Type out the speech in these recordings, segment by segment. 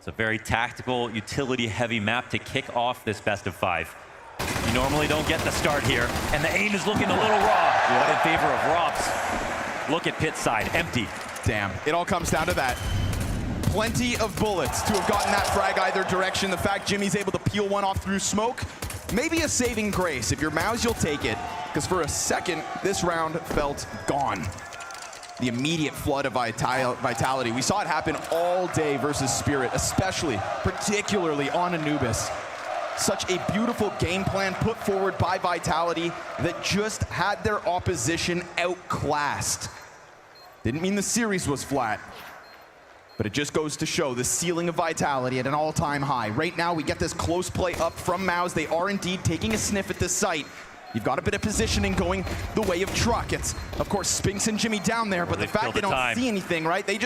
It's a very tactical, utility-heavy map to kick off this best of 5. You normally don't get the start here, and the aim is looking a little raw, but in favor of Rops. Look at pit side, empty. Damn, it all comes down to that. Plenty of bullets to have gotten that frag either direction. The fact Jimmy's able to peel one off through smoke, maybe a saving grace. If you're Mouz, you'll take it, because for a second, this round felt gone. The immediate flood of vitality. We saw it happen all day versus Spirit, particularly on Anubis. Such a beautiful game plan put forward by Vitality that just had their opposition outclassed. Didn't mean the series was flat, but it just goes to show the ceiling of Vitality at an all-time high. Right now, we get this close play up from Mouz. They are indeed taking a sniff at this site. You've got a bit of positioning going the way of Truck. It's, of course, Spinks and Jimmy down there, but the fact they don't see anything, right? They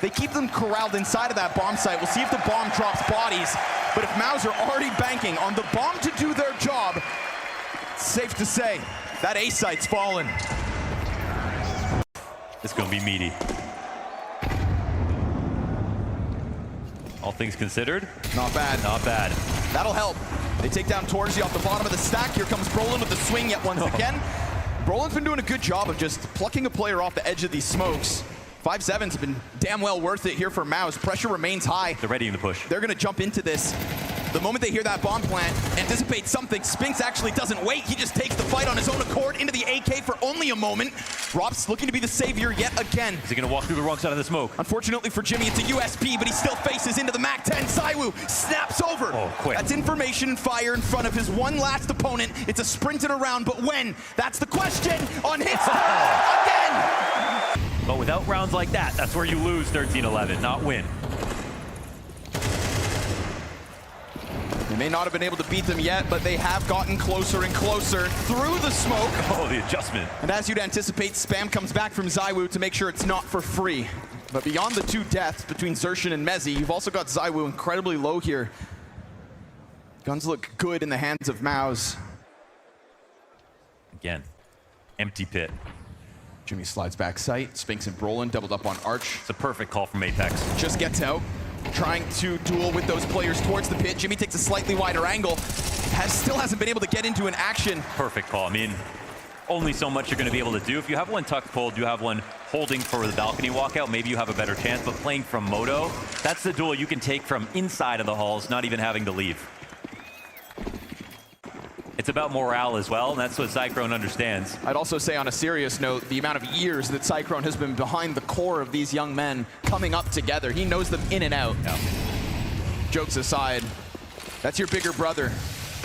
keep them corralled inside of that bomb site. We'll see if the bomb drops bodies, but if Mouz are already banking on the bomb to do their job, it's safe to say that A site's fallen. It's gonna be meaty. All things considered. Not bad. Not bad. That'll help. They take down Torzy off the bottom of the stack. Here comes Brolin with the swing yet once again. Brolin's been doing a good job of just plucking a player off the edge of these smokes. 5-7's been damn well worth it here for Mouz. Pressure remains high. They're ready in the push. They're gonna jump into this. The moment they hear that bomb plant, anticipate something, Spinks actually doesn't wait. He just takes the fight on his own accord into the AK for only a moment. Rops looking to be the savior yet again. Is he gonna walk through the wrong side of the smoke? Unfortunately for Jimmy, it's a USP, but he still faces into the MAC-10. ZywOo snaps over. Oh, quick. That's information fire in front of his one last opponent. It's a sprinted around, but when? That's the question on his turn again. But without rounds like that, that's where you lose 13-11, not win. They may not have been able to beat them yet, but they have gotten closer and closer through the smoke. Oh, the adjustment. And as you'd anticipate, spam comes back from ZywOo to make sure it's not for free. But beyond the 2 deaths between Zershin and Mezzi, you've also got ZywOo incredibly low here. Guns look good in the hands of Mouz. Again, empty pit. Jimmy slides back sight. Spinks and Brolin doubled up on Arch. It's a perfect call from Apex. Just gets out, trying to duel with those players towards the pit. Jimmy takes a slightly wider angle. Still hasn't been able to get into an action. Perfect call. I mean, only so much you're going to be able to do. If you have one tucked pulled, you have one holding for the balcony walkout, maybe you have a better chance. But playing from Moto, that's the duel you can take from inside of the halls, not even having to leave. It's about morale as well, and that's what Cyclone understands. I'd also say on a serious note, the amount of years that Cyclone has been behind the core of these young men coming up together. He knows them in and out. Yeah. Jokes aside, that's your bigger brother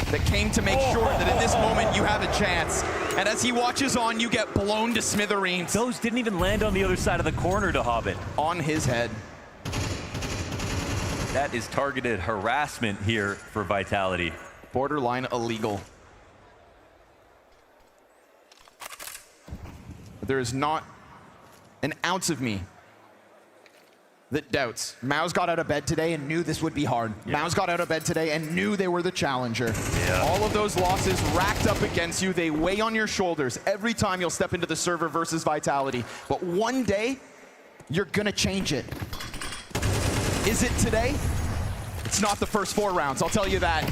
that came to make sure that in this moment you have a chance. And as he watches on, you get blown to smithereens. Those didn't even land on the other side of the corner to Hobbit. On his head. That is targeted harassment here for Vitality. Borderline illegal. There is not an ounce of me that doubts. Mouz got out of bed today and knew this would be hard. Yeah. Mouz got out of bed today and knew they were the challenger. Yeah. All of those losses racked up against you, they weigh on your shoulders every time you'll step into the server versus Vitality. But one day, you're gonna change it. Is it today? It's not the first 4 rounds, I'll tell you that.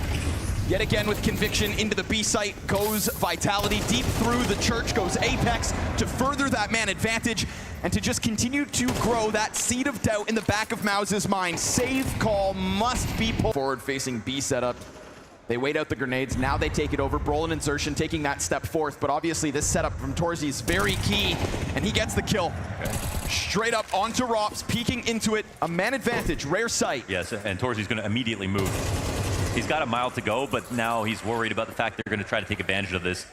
Yet again with conviction into the B site goes Vitality. Deep through the church goes Apex to further that man advantage and to just continue to grow that seed of doubt in the back of Mouz's mind. Save call must be pulled. Forward facing B setup. They wait out the grenades, now they take it over. Brolin and Zershin taking that step forth, but obviously this setup from Torzy is very key, and he gets the kill. Okay. Straight up onto Rops, peeking into it. A man advantage, rare sight. Yes, and Torzy's gonna immediately move. He's got a mile to go, but now he's worried about the fact they're going to try to take advantage of this.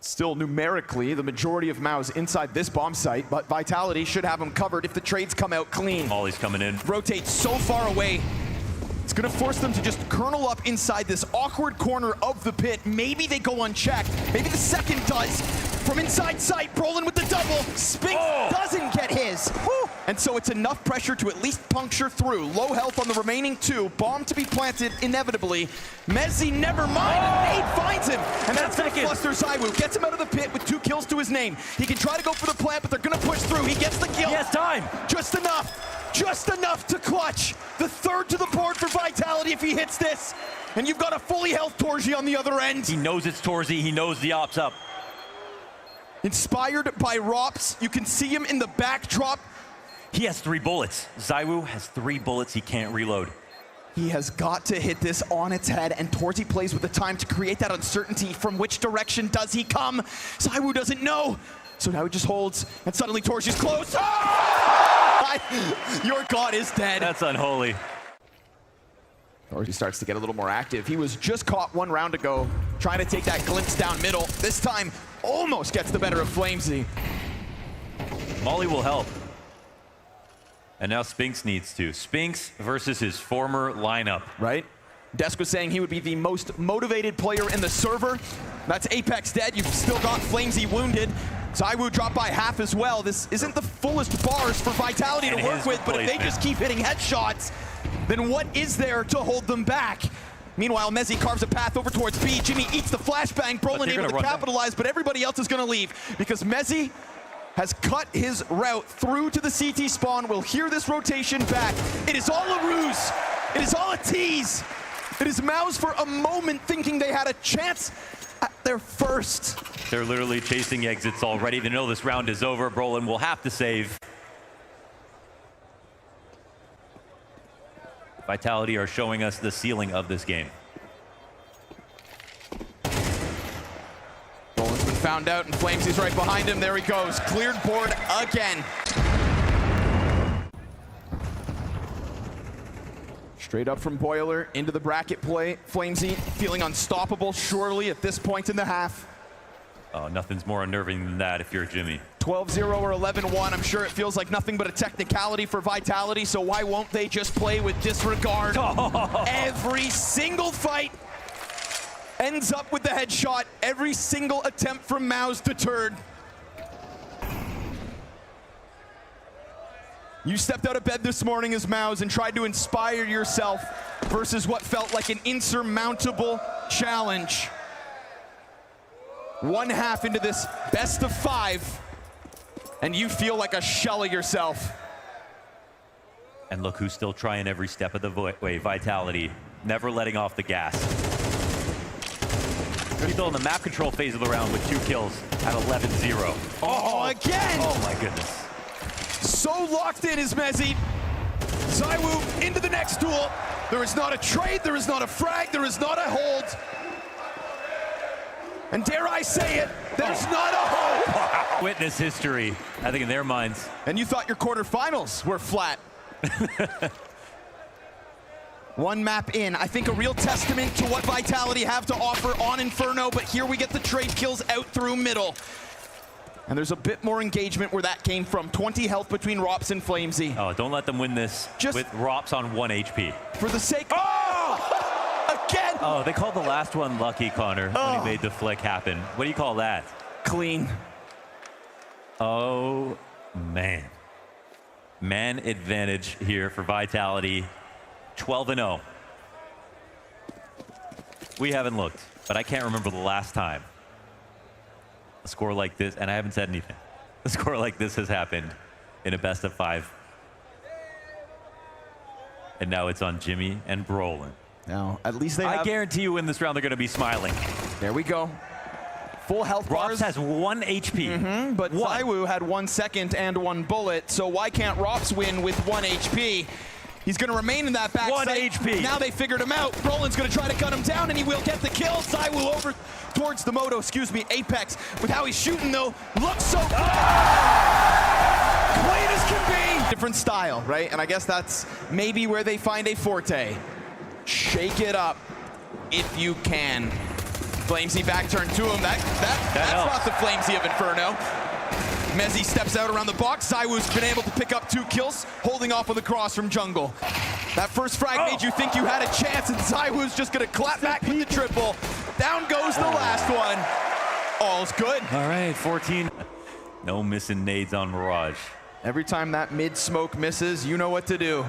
Still numerically, the majority of Mouz inside this bomb site, but Vitality should have them covered if the trades come out clean. Molly's coming in. Rotate so far away. It's going to force them to just kernel up inside this awkward corner of the pit. Maybe they go unchecked. Maybe the second does. From inside sight, Brolin with the double. Spinks doesn't get his. Woo. And so it's enough pressure to at least puncture through. Low health on the remaining 2. Bomb to be planted inevitably. Mezzi never mind, and Nate finds him. And that's going to fluster ZywOo. Gets him out of the pit with 2 kills to his name. He can try to go for the plant, but they're going to push through. He gets the kill. He has time. Just enough. Just enough to clutch. The third to the board for Vitality if he hits this. And you've got a fully health Torji on the other end. He knows it's Torzi. He knows the op's up. Inspired by Rops, you can see him in the backdrop. He has 3 bullets. ZywOo has 3 bullets he can't reload. He has got to hit this on its head, and Torzi plays with the time to create that uncertainty. From which direction does he come? ZywOo doesn't know. So now he just holds, and suddenly Torzi's close. Oh! Your god is dead. That's unholy. Torzi starts to get a little more active. He was just caught 1 round ago, trying to take that glimpse down middle. This time, almost gets the better of Flamesy. Molly will help. And now Spinks needs to. Spinks versus his former lineup. Right? Desk was saying he would be the most motivated player in the server. That's Apex dead. You've still got Flamesy wounded. ZywOo dropped by half as well. This isn't the fullest bars for Vitality to work with, but if they just keep hitting headshots, then what is there to hold them back? Meanwhile, Mezzy carves a path over towards B. Jimmy eats the flashbang. Brolin able to capitalize, but everybody else is going to leave because Mezzy has cut his route through to the CT spawn. We'll hear this rotation back. It is all a ruse. It is all a tease. It is Mouz for a moment thinking they had a chance at their first. They're literally chasing exits already. They know this round is over. Brolin will have to save. Vitality are showing us the ceiling of this game. Brolin's been found out, and Flamesy's right behind him. There he goes. Cleared board again. Straight up from Boiler into the bracket play. Flamesy feeling unstoppable surely at this point in the half. Oh, nothing's more unnerving than that if you're Jimmy. 12-0 or 11-1. I'm sure it feels like nothing but a technicality for Vitality, so why won't they just play with disregard? Oh. Every single fight ends up with the headshot. Every single attempt from Mouz deterred. You stepped out of bed this morning as Mouz and tried to inspire yourself versus what felt like an insurmountable challenge. 1 half into this best of 5, and you feel like a shell of yourself. And look who's still trying every step of the way. Vitality, never letting off the gas. They're still in the map control phase of the round with 2 kills at 11-0. Oh, again! Oh my goodness. So locked in is Mezzy. ZywOo into the next duel. There is not a trade, there is not a frag, there is not a hold. And dare I say it, there's not a hope. Witness history, I think in their minds. And you thought your quarterfinals were flat. 1 map in. I think a real testament to what Vitality have to offer on Inferno, but here we get the trade kills out through middle. And there's a bit more engagement where that came from. 20 health between Rops and Flamesy. Oh, don't let them win this just with Rops on 1 HP. For the sake of... Oh! Again! Oh, they called the last one lucky, Connor, when he made the flick happen. What do you call that? Clean. Oh, man. Man advantage here for Vitality. 12-0. We haven't looked, but I can't remember the last time a score like this, and I haven't said anything. A score like this has happened in a best of 5. And now it's on Jimmy and Brolin. Now, at least they I guarantee you in this round they're going to be smiling. There we go. Full health bars. Rops has 1 HP. But ZywOo had 1 second and 1 bullet, so why can't Rops win with 1 HP? He's going to remain in that back 1 site. HP. Now they figured him out. Brolin's going to try to cut him down, and he will get the kill. ZywOo over towards the Moto, Apex. With how he's shooting, though, looks so clean as can be. Different style, right? And I guess that's maybe where they find a forte. Shake it up if you can. Flamesy back turn to him. That's not the Flamesy of Inferno. Mezzy steps out around the box. ZywOo's been able to pick up 2 kills, holding off with a cross from jungle. That first frag made you think you had a chance, and ZywOo's just gonna clap back with the triple. Down goes the last one. All's good. All right, 14. No missing nades on Mirage. Every time that mid smoke misses, you know what to do.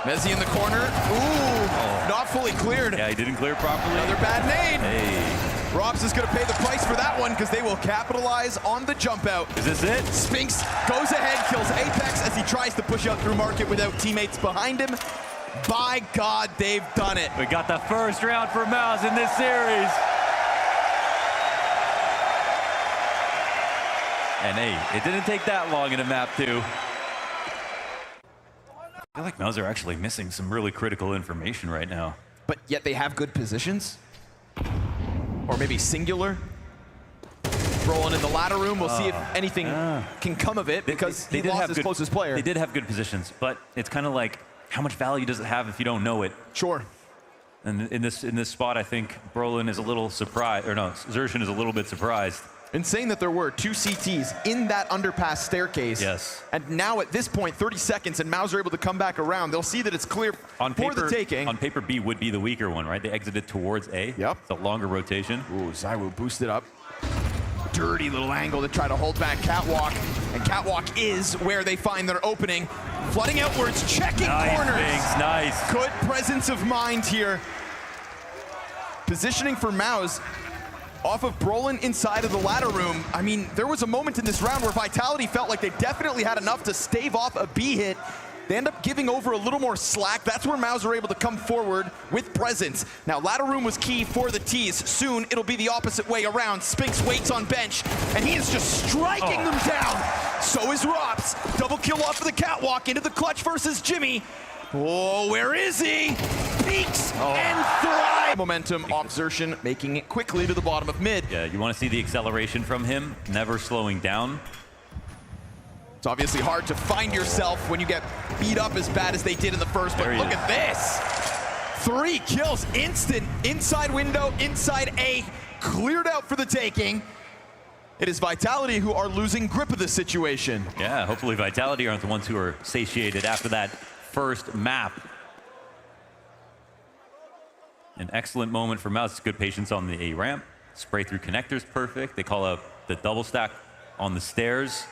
Mezzy in the corner. Ooh, not fully cleared. Yeah, he didn't clear properly. Another bad nade. Hey. Robs is going to pay the price for that one because they will capitalize on the jump out. Is this it? Spinks goes ahead, kills Apex as he tries to push out through market without teammates behind him. By God, they've done it. We got the first round for Mouz in this series. And hey, it didn't take that long in a map too. I feel like Mouz are actually missing some really critical information right now. But yet they have good positions. Or maybe singular. Rolling in the ladder room. We'll see if anything can come of it because he lost his closest player. They did have good positions, but it's kind of like, how much value does it have if you don't know it? Sure. And in this spot, I think Brolin is a little surprised, or no, Xerxin is a little bit surprised. And saying that there were 2 CTs in that underpass staircase. Yes. And now at this point, 30 seconds, and Mouz are able to come back around. They'll see that it's clear On for paper, the taking. On paper, B would be the weaker one, right? They exited towards A. Yep. It's a longer rotation. Ooh, ZywOo boosted up. Dirty little angle to try to hold back Catwalk. And Catwalk is where they find their opening. Flooding outwards, checking corners. Nice, nice. Good presence of mind here. Positioning for Mouz. Off of Brolin inside of the ladder room. I mean, there was a moment in this round where Vitality felt like they definitely had enough to stave off a B hit. They end up giving over a little more slack. That's where Mouz are able to come forward with presence. Now, ladder room was key for the T's. Soon, it'll be the opposite way around. Spinks waits on bench, and he is just striking them down. So is Rops. Double kill off of the Catwalk into the clutch versus Jimmy. Oh, where is he? Peaks and thrive. Momentum off Xerxin, making it quickly to the bottom of mid. Yeah, you want to see the acceleration from him, never slowing down. It's obviously hard to find yourself when you get beat up as bad as they did in the first, but look at this. 3 kills, instant, inside window, inside A, cleared out for the taking. It is Vitality who are losing grip of the situation. Yeah, hopefully Vitality aren't the ones who are satiated after that first map. An excellent moment for Mouz. Good patience on the A ramp. Spray through connectors, perfect. They call out the double stack on the stairs.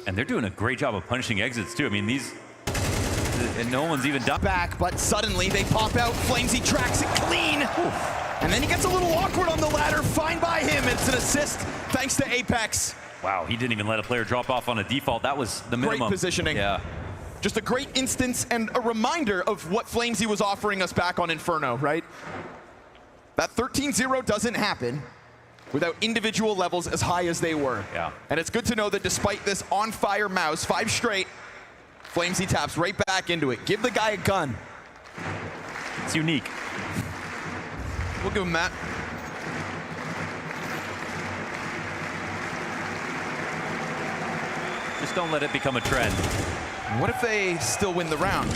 And they're doing a great job of punishing exits too. I mean, these, and no one's even done. Back, but suddenly they pop out. Flamesy tracks it clean. And then he gets a little awkward on the ladder. Fine by him. It's an assist thanks to Apex. Wow, he didn't even let a player drop off on a default. That was the minimum. Great positioning. Yeah. Just a great instance and a reminder of what Flamesy was offering us back on Inferno, right? That 13-0 doesn't happen without individual levels as high as they were. Yeah. And it's good to know that despite this on-fire Mouz, 5 straight, Flamesy taps right back into it. Give the guy a gun. It's unique. We'll give him that. Just don't let it become a trend. What if they still win the round?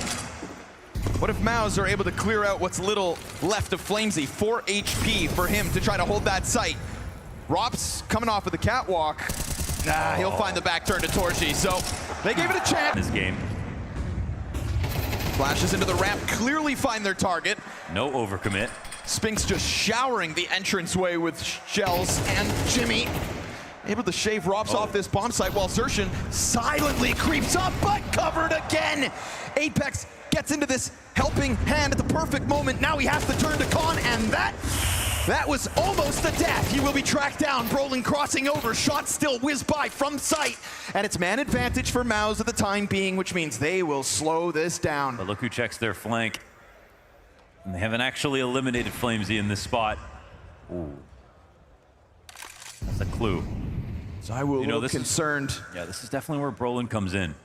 What if Mouz are able to clear out what's little left of Flamesy? 4 HP for him to try to hold that site. Rops coming off of the Catwalk. He'll find the back turn to Torchi, so they gave it a chance. This game. Flashes into the ramp, clearly find their target. No overcommit. Spinks just showering the entranceway with shells, and Jimmy able to shave Rops off this bomb site while Xerxin silently creeps up, but covered again. Apex gets into this helping hand at the perfect moment. Now he has to turn to Con, and that was almost a death. He will be tracked down. Brolin crossing over. Shots still whiz by from sight. And it's man advantage for Mouz at the time being, which means they will slow this down. But look who checks their flank. And they haven't actually eliminated Flamesy in this spot. Ooh. That's a clue. ZywOo a little concerned. Yeah, this is definitely where Brolin comes in.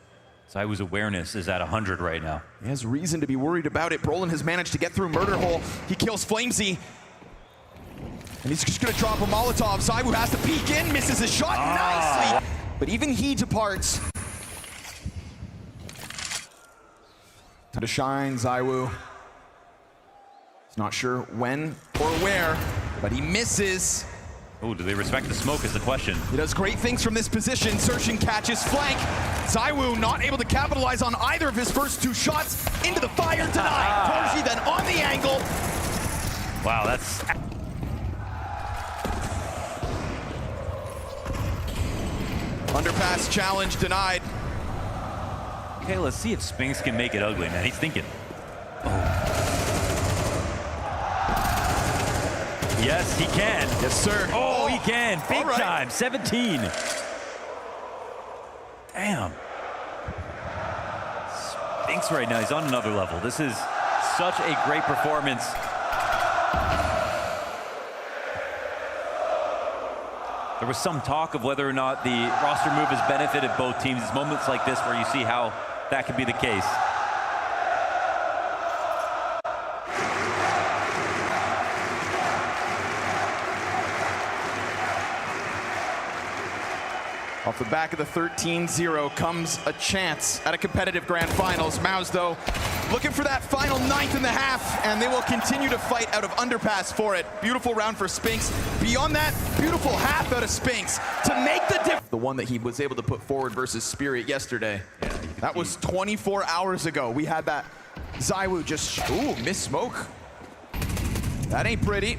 ZywOo's awareness is at 100 right now. He has reason to be worried about it. Brolin has managed to get through Murder Hole. He kills Flamesy. And he's just gonna drop a Molotov. ZywOo has to peek in, misses his shot nicely. But even he departs. Time to shine, ZywOo. He's not sure when or where, but he misses. Oh, do they respect the smoke is the question. He does great things from this position. Xerxin catches flank. ZywOo not able to capitalize on either of his first 2 shots. Into the fire, denied. Torchi then on the angle. Wow, that's... Underpass challenge denied. Okay, let's see if Spinks can make it ugly, man. He's thinking. Yes, he can. Yes, sir. Oh, he can. Big right. time. 17. Damn. Spinks right now, he's on another level. This is such a great performance. There was some talk of whether or not the roster move has benefited both teams. It's moments like this where you see how that could be the case. Off the back of the 13-0 comes a chance at a competitive grand finals. Mouz, though, looking for that final 9th in the half, and they will continue to fight out of underpass for it. Beautiful round for Spinks. Beyond that, beautiful half out of Spinks to make the difference. The one that he was able to put forward versus Spirit yesterday. Yeah, that was 24 hours ago. We had that ZywOo just, ooh, missed smoke. That ain't pretty.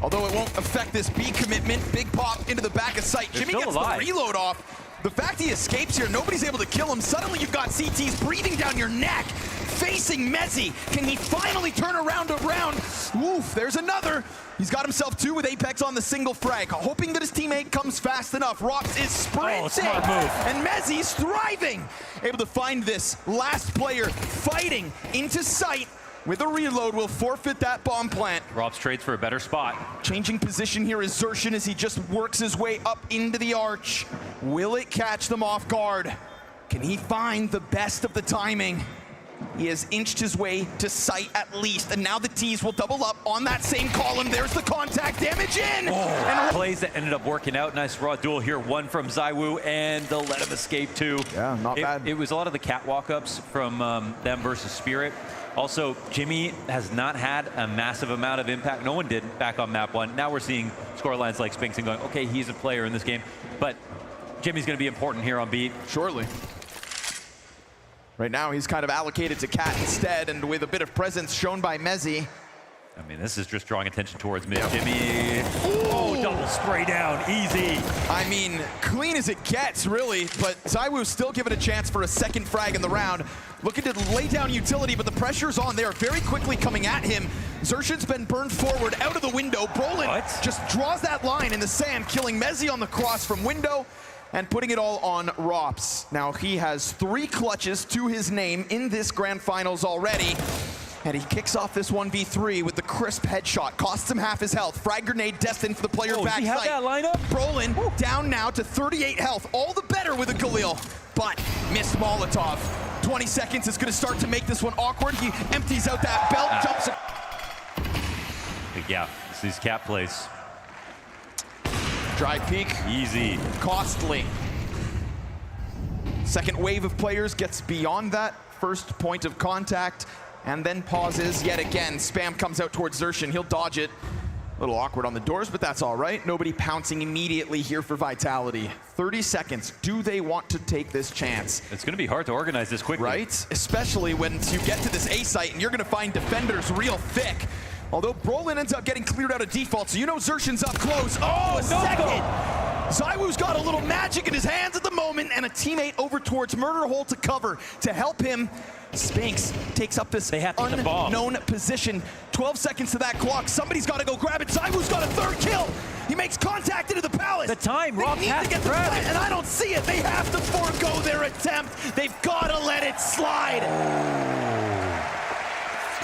Although it won't affect this B commitment. Big pop into the back of sight. Jimmy gets the reload off. The fact he escapes here, nobody's able to kill him. Suddenly you've got CTs breathing down your neck, facing Mezzi. Can he finally turn around? Oof, there's another. He's got himself 2 with Apex on the single frag, hoping that his teammate comes fast enough. Rops is sprinting, smart move. And Mezzi's thriving. Able to find this last player fighting into sight. With a reload, will forfeit that bomb plant. Robs trades for a better spot. Changing position here is Zershin as he just works his way up into the arch. Will it catch them off guard? Can he find the best of the timing? He has inched his way to sight at least, and now the T's will double up on that same column. There's the contact damage in! And plays that ended up working out. Nice raw duel here. One from ZywOo, and they'll let him escape too. Yeah, not bad. It was a lot of the catwalk ups from them versus Spirit. Also, Jimmy has not had a massive amount of impact. No one did back on map 1. Now we're seeing scorelines like Spinks and going, okay, he's a player in this game, but Jimmy's going to be important here on B. Surely. Right now, he's kind of allocated to Cat instead, and with a bit of presence shown by Mezzi. I mean, this is just drawing attention towards mid. Jimmy, oh, double spray down, easy. I mean, clean as it gets, really, but ZywOo's still given a chance for a second frag in the round. Looking to lay down utility, but the pressure's on. They are very quickly coming at him. Zershin's been burned forward out of the window. Brolin just draws that line in the sand, killing Mezzi on the cross from window and putting it all on Rops. Now he has 3 clutches to his name in this grand finals already. And he kicks off this 1v3 with the crisp headshot. Costs him half his health. Frag grenade destined for the player back sight. Does he have that lineup? Brolin down now to 38 health. All the better with a Galil, but missed Molotov. 20 seconds is gonna start to make this one awkward. He empties out that belt, jumps. Yeah, this is cap plays. Dry peek. Easy. Costly. Second wave of players gets beyond that first point of contact and then pauses yet again. Spam comes out towards Zershin. He'll dodge it. A little awkward on the doors, but that's all right. Nobody pouncing immediately here for Vitality. 30 seconds. Do they want to take this chance? It's going to be hard to organize this quickly. Right? Especially when you get to this A site and you're going to find defenders real thick. Although Brolin ends up getting cleared out of default, so you know Zershin's up close. Oh, a second! ZywOo's got a little magic in his hands at the moment, and a teammate over towards Murder Hole to cover to help him. Spinks takes up this unknown position. 12 seconds to that clock. Somebody's got to go grab it. ZywOo's got a 3rd kill. He makes contact into the palace. The time, Rob has to grab it. And I don't see it. They have to forego their attempt. They've got to let it slide.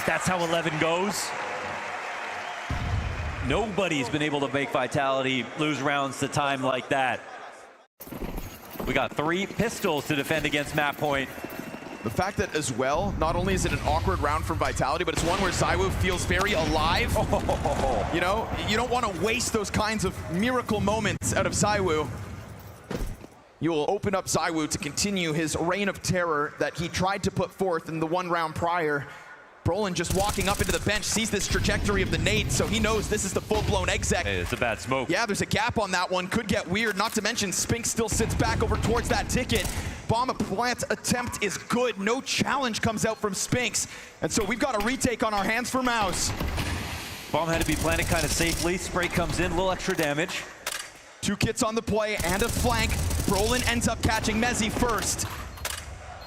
That's how 11 goes. Nobody's been able to make Vitality lose rounds to time like that. We got 3 pistols to defend against map point. The fact that as well, not only is it an awkward round for Vitality, but it's one where ZywOo feels very alive. You know, you don't want to waste those kinds of miracle moments out of ZywOo. You will open up ZywOo to continue his reign of terror that he tried to put forth in the 1 round prior. Brolin just walking up into the bench, sees this trajectory of the nade, so he knows this is the full-blown exec. Hey, it's a bad smoke. Yeah, there's a gap on that one. Could get weird, not to mention Spinks still sits back over towards that ticket. Bomb plant attempt is good. No challenge comes out from Spinks. And so we've got a retake on our hands for Mouz. Bomb had to be planted kind of safely. Spray comes in, a little extra damage. 2 kits on the play and a flank. Brolin ends up catching Mezzi first.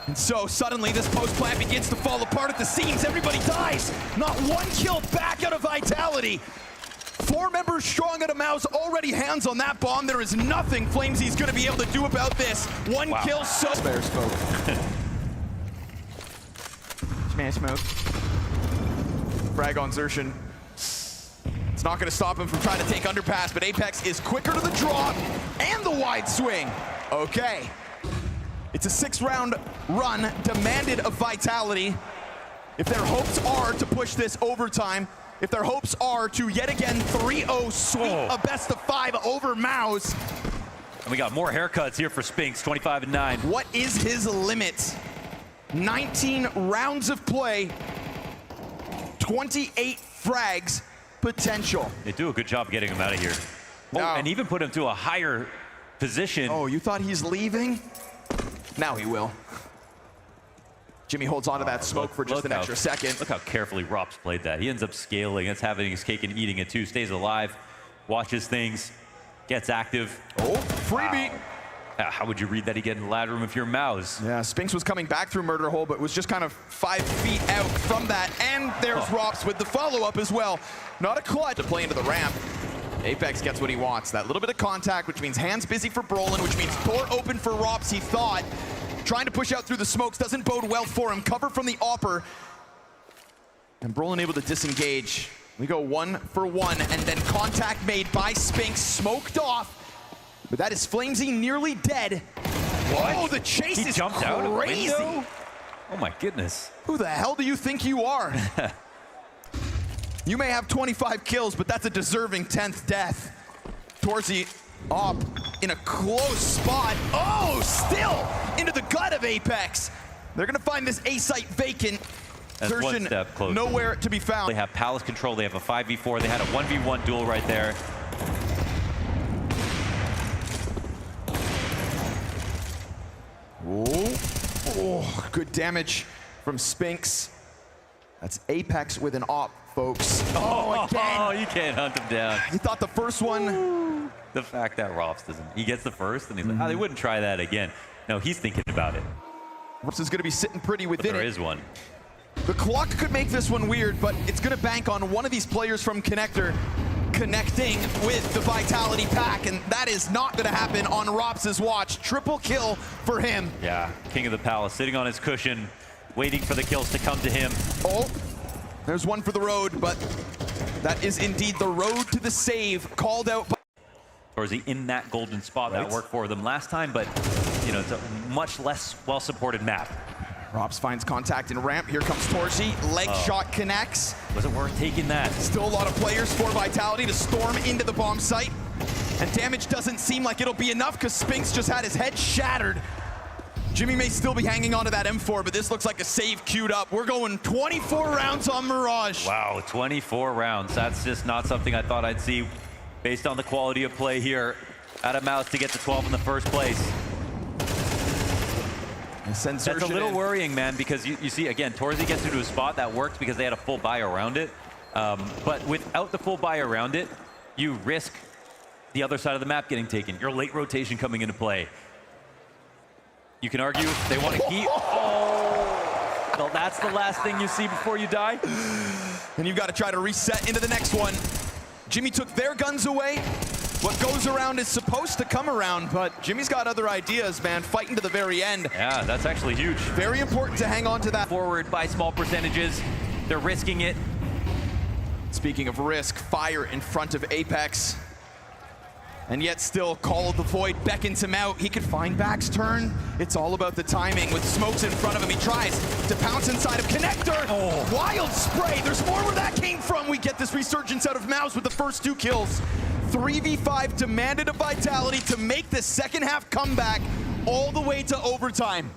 And so suddenly this post plant begins to fall apart at the seams. Everybody dies. Not 1 kill back out of Vitality. 4 members strong at a Mouz, already hands on that bomb. There is nothing Flamesy's gonna be able to do about this. One kill, so spare smoke. Smash smoke. Frag on Xertion. It's not gonna stop him from trying to take underpass, but Apex is quicker to the drop and the wide swing. Okay. It's a 6-round run demanded of Vitality. If their hopes are to push this overtime, if their hopes are to yet again 3-0 sweep a best of 5 over Mouz. And we got more haircuts here for Spinks, 25-9. What is his limit? 19 rounds of play, 28 frags potential. They do a good job getting him out of here. Oh, and even put him to a higher position. Oh, you thought he's leaving? Now he will. Jimmy holds onto that smoke for just an extra second. Look how carefully Rops played that. He ends up scaling. It's having his cake and eating it too. Stays alive, watches things, gets active. Oh, freebie. Wow. How would you read that? He get in the ladder room if you're Mouz? Yeah, Spinks was coming back through Murder Hole, but was just kind of 5 feet out from that. And there's Rops with the follow-up as well. Not a clutch to play into the ramp. Apex gets what he wants. That little bit of contact, which means hands busy for Brolin, which means door open for Rops, he thought. Trying to push out through the smokes doesn't bode well for him. Cover from the Opper. And Brolin able to disengage. We go 1 for 1, and then contact made by Spinks, smoked off. But that is Flamesy nearly dead. What? Oh, the chase is jumped crazy. Out of the window? Oh my goodness. Who the hell do you think you are? You may have 25 kills, but that's a deserving 10th death. Torzy up in a close spot. Oh, still into the gut of Apex. They're gonna find this A site vacant. That's one step closer. Nowhere to be found. They have Palace control, they have a 5v4, they had a 1v1 duel right there. Oh, good damage from Spinks. That's Apex with an op, folks. Oh, again. Oh, you can't hunt him down. You thought the first one? The fact that Rops doesn't, he gets the first and he's like, oh, they wouldn't try that again. No, he's thinking about it. Rops is gonna be sitting pretty within it. But there is one. The clock could make this one weird, but it's gonna bank on one of these players from Connector connecting with the Vitality pack, and that is not gonna happen on Rops' watch. Triple kill for him. Yeah, King of the Palace sitting on his cushion, waiting for the kills to come to him. Oh, there's one for the road, but that is indeed the road to the save called out by... Or is he in that golden spot that worked for them last time, but you know, it's a much less well-supported map. Rops finds contact in ramp. Here comes Torzy. Leg shot connects. Was it worth taking that? Still a lot of players for Vitality to storm into the bomb site. And damage doesn't seem like it'll be enough because Spinks just had his head shattered. Jimmy may still be hanging on to that M4, but this looks like a save queued up. We're going 24 rounds on Mirage. Wow, 24 rounds. That's just not something I thought I'd see based on the quality of play here out of Mouz to get to 12 in the first place. That's a little worrying, man, because you see, again, Torzy gets into a spot that worked because they had a full buy around it. But without the full buy around it, you risk the other side of the map getting taken. Your late rotation coming into play. You can argue they want to keep... Oh, well, that's the last thing you see before you die. And you've got to try to reset into the next one. Jimmy took their guns away. What goes around is supposed to come around, but Jimmy's got other ideas, man, fighting to the very end. Yeah, that's actually huge. Very important to hang on to that. Forward by small percentages. They're risking it. Speaking of risk, fire in front of Apex. And yet still Call of the Void beckons him out. He could find Back's turn. It's all about the timing. With smokes in front of him, he tries to pounce inside of Connector. Oh. Wild spray. There's more where that came from. We get this resurgence out of Mouz with the first 2 kills. 3v5 demanded of Vitality to make the second half comeback all the way to overtime.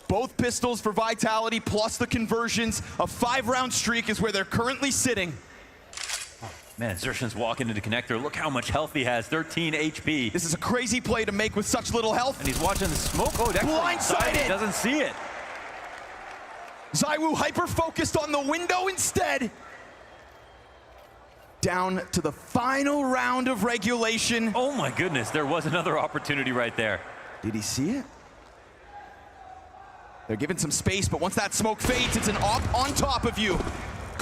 Both pistols for Vitality plus the conversions. A 5-round streak is where they're currently sitting. Man, Xertion's walking into Connector. Look how much health he has, 13 HP. This is a crazy play to make with such little health. And he's watching the smoke. Oh, that's blindsided. Doesn't see it. ZywOo hyper-focused on the window instead. Down to the final round of regulation. Oh my goodness, there was another opportunity right there. Did he see it? They're giving some space, but once that smoke fades, it's an op on top of you.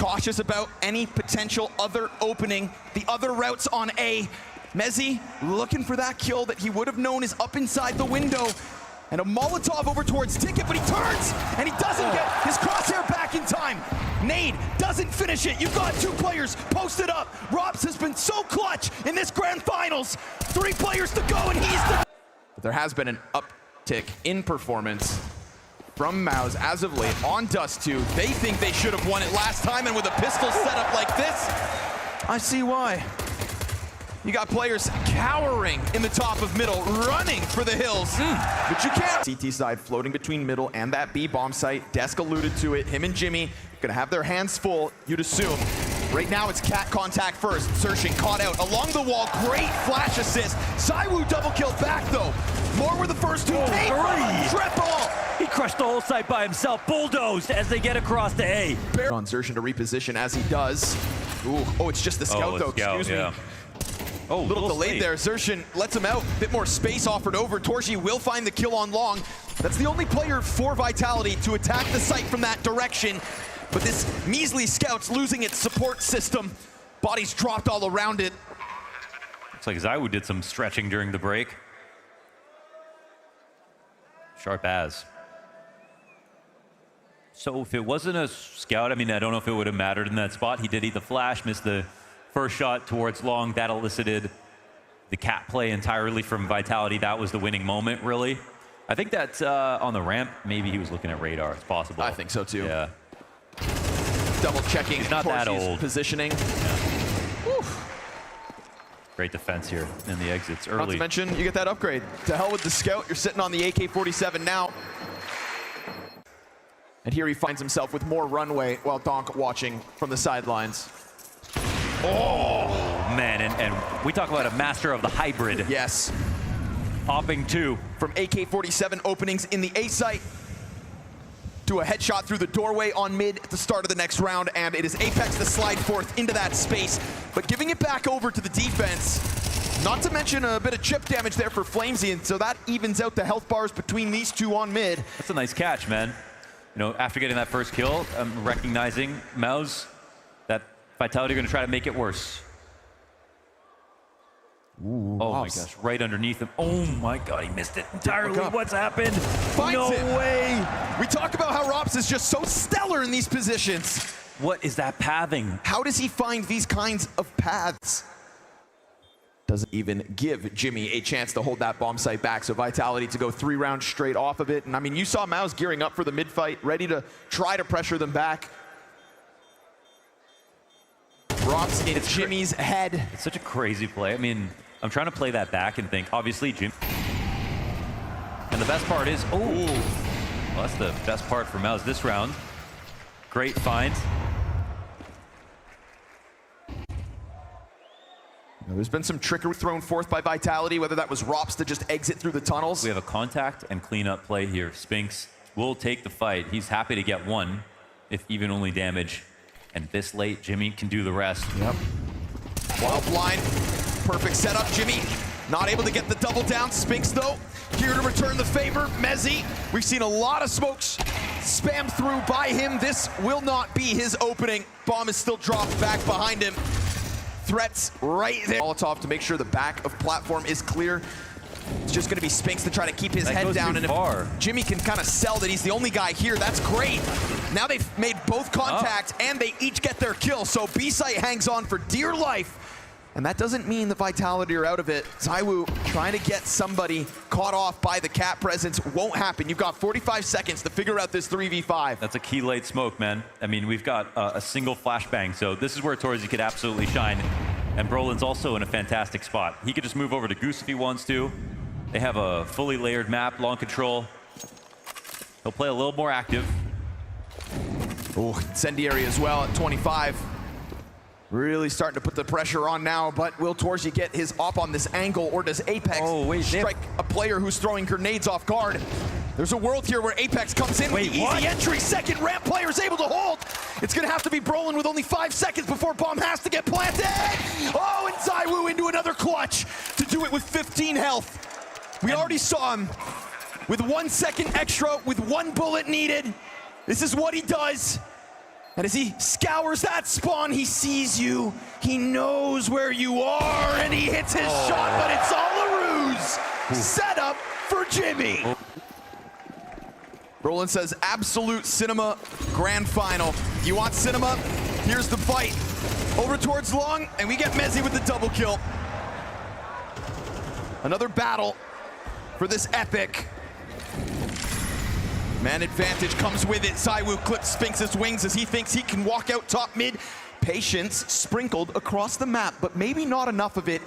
cautious about any potential other opening. The other routes on A. Mezzi looking for that kill that he would have known is up inside the window. And a Molotov over towards Ticket, but he turns, and he doesn't get his crosshair back in time. Nade doesn't finish it. You've got 2 players posted up. Robs has been so clutch in this grand finals. 3 players to go, and he's the... But there has been an uptick in performance from Mouz as of late on Dust 2. They think they should have won it last time, and with a pistol setup like this, I see why. You got players cowering in the top of middle, running for the hills, but you can't. CT side floating between middle and that B bomb site. Desk alluded to it. Him and Jimmy gonna have their hands full, you'd assume. Right now it's cat contact first. Searching, caught out along the wall. Great flash assist. Saiwu double kill back though. More where the first 2 came from. Triple. He crushed the whole site by himself, bulldozed as they get across to A. On Zershin to reposition as he does. Ooh, oh, it's just the scout though, excuse me. Oh, little delayed there. Zershin lets him out. Bit more space offered over. Torji will find the kill on long. That's the only player for Vitality to attack the site from that direction. But this measly scout's losing its support system. Bodies dropped all around it. Looks like Zaiwu did some stretching during the break. Sharp as. So if it wasn't a scout, I mean, I don't know if it would have mattered in that spot. He did eat the flash, missed the first shot towards long. That elicited the cat play entirely from Vitality. That was the winning moment, really. I think that on the ramp, maybe he was looking at radar. It's possible. I think so, too. Yeah. Double checking. He's not that old. Positioning. Yeah. Great defense here in the exits early. Not to mention, you get that upgrade. To hell with the scout. You're sitting on the AK-47 now. And here he finds himself with more runway while Donk watching from the sidelines. Oh, man, and we talk about a master of the hybrid. Yes. Hopping 2. From AK-47 openings in the A site to a headshot through the doorway on mid at the start of the next round, and it is Apex to slide forth into that space, but giving it back over to the defense. Not to mention a bit of chip damage there for Flamesy, and so that evens out the health bars between these 2 on mid. That's a nice catch, man. You know, after getting that first kill, I'm recognizing Mouz, that Vitality are going to try to make it worse. Ooh, oh my gosh, right underneath him. Oh my God, he missed it entirely. What's happened? Finds no it. way. We talk about how Rops is just so stellar in these positions. What is that pathing? How does he find these kinds of paths? Doesn't even give Jimmy a chance to hold that bomb site back. So Vitality to go 3 rounds straight off of it. And I mean, you saw Mouz gearing up for the mid fight, ready to try to pressure them back. Rops in Jimmy's head. It's such a crazy play. I mean, I'm trying to play that back and think, obviously, Jim. And the best part is, oh, well, that's the best part for Mouz this round. Great find. There's been some trickery thrown forth by Vitality, whether that was Rops to just exit through the tunnels. We have a contact and cleanup play here. Spinks will take the fight. He's happy to get 1, if even only damage. And this late, Jimmy can do the rest. Yep. Wild blind. Perfect setup. Jimmy not able to get the double down. Spinks, though, here to return the favor. Mezzi, we've seen a lot of smokes spammed through by him. This will not be his opening. Bomb is still dropped back behind him. Threats right there. Molotov to make sure the back of platform is clear. It's just going to be Spinks to try to keep his head down. And if Jimmy can kind of sell that he's the only guy here, that's great. Now they've made both contact and they each get their kill. So B-Site hangs on for dear life. And that doesn't mean the Vitality are out of it. Saiwu trying to get somebody caught off by the cat presence. Won't happen. You've got 45 seconds to figure out this 3v5. That's a key late smoke, man. I mean, we've got a single flashbang, so this is where Torzi could absolutely shine. And Brolin's also in a fantastic spot. He could just move over to Goose if he wants to. They have a fully layered map, long control. He'll play a little more active. Oh, incendiary as well at 25. Really starting to put the pressure on now, but will Torzi get his op on this angle, or does Apex strike a player who's throwing grenades off guard? There's a world here where Apex comes in with the easy entry. Second ramp player is able to hold. It's going to have to be Brolin with only 5 seconds before bomb has to get planted. Oh, and Saiwu into another clutch to do it with 15 health. We already saw him with 1 second extra, with 1 bullet needed. This is what he does. And as he scours that spawn, he sees you. He knows where you are, and he hits his shot, but it's all a ruse. Set up for Jimmy. Roland says, absolute cinema grand final. You want cinema? Here's the fight. Over towards long, and we get Mezzi with the double kill. Another battle for this epic. Man advantage comes with it. ZywOo clips Spinx's wings as he thinks he can walk out top mid. Patience sprinkled across the map, but maybe not enough of it.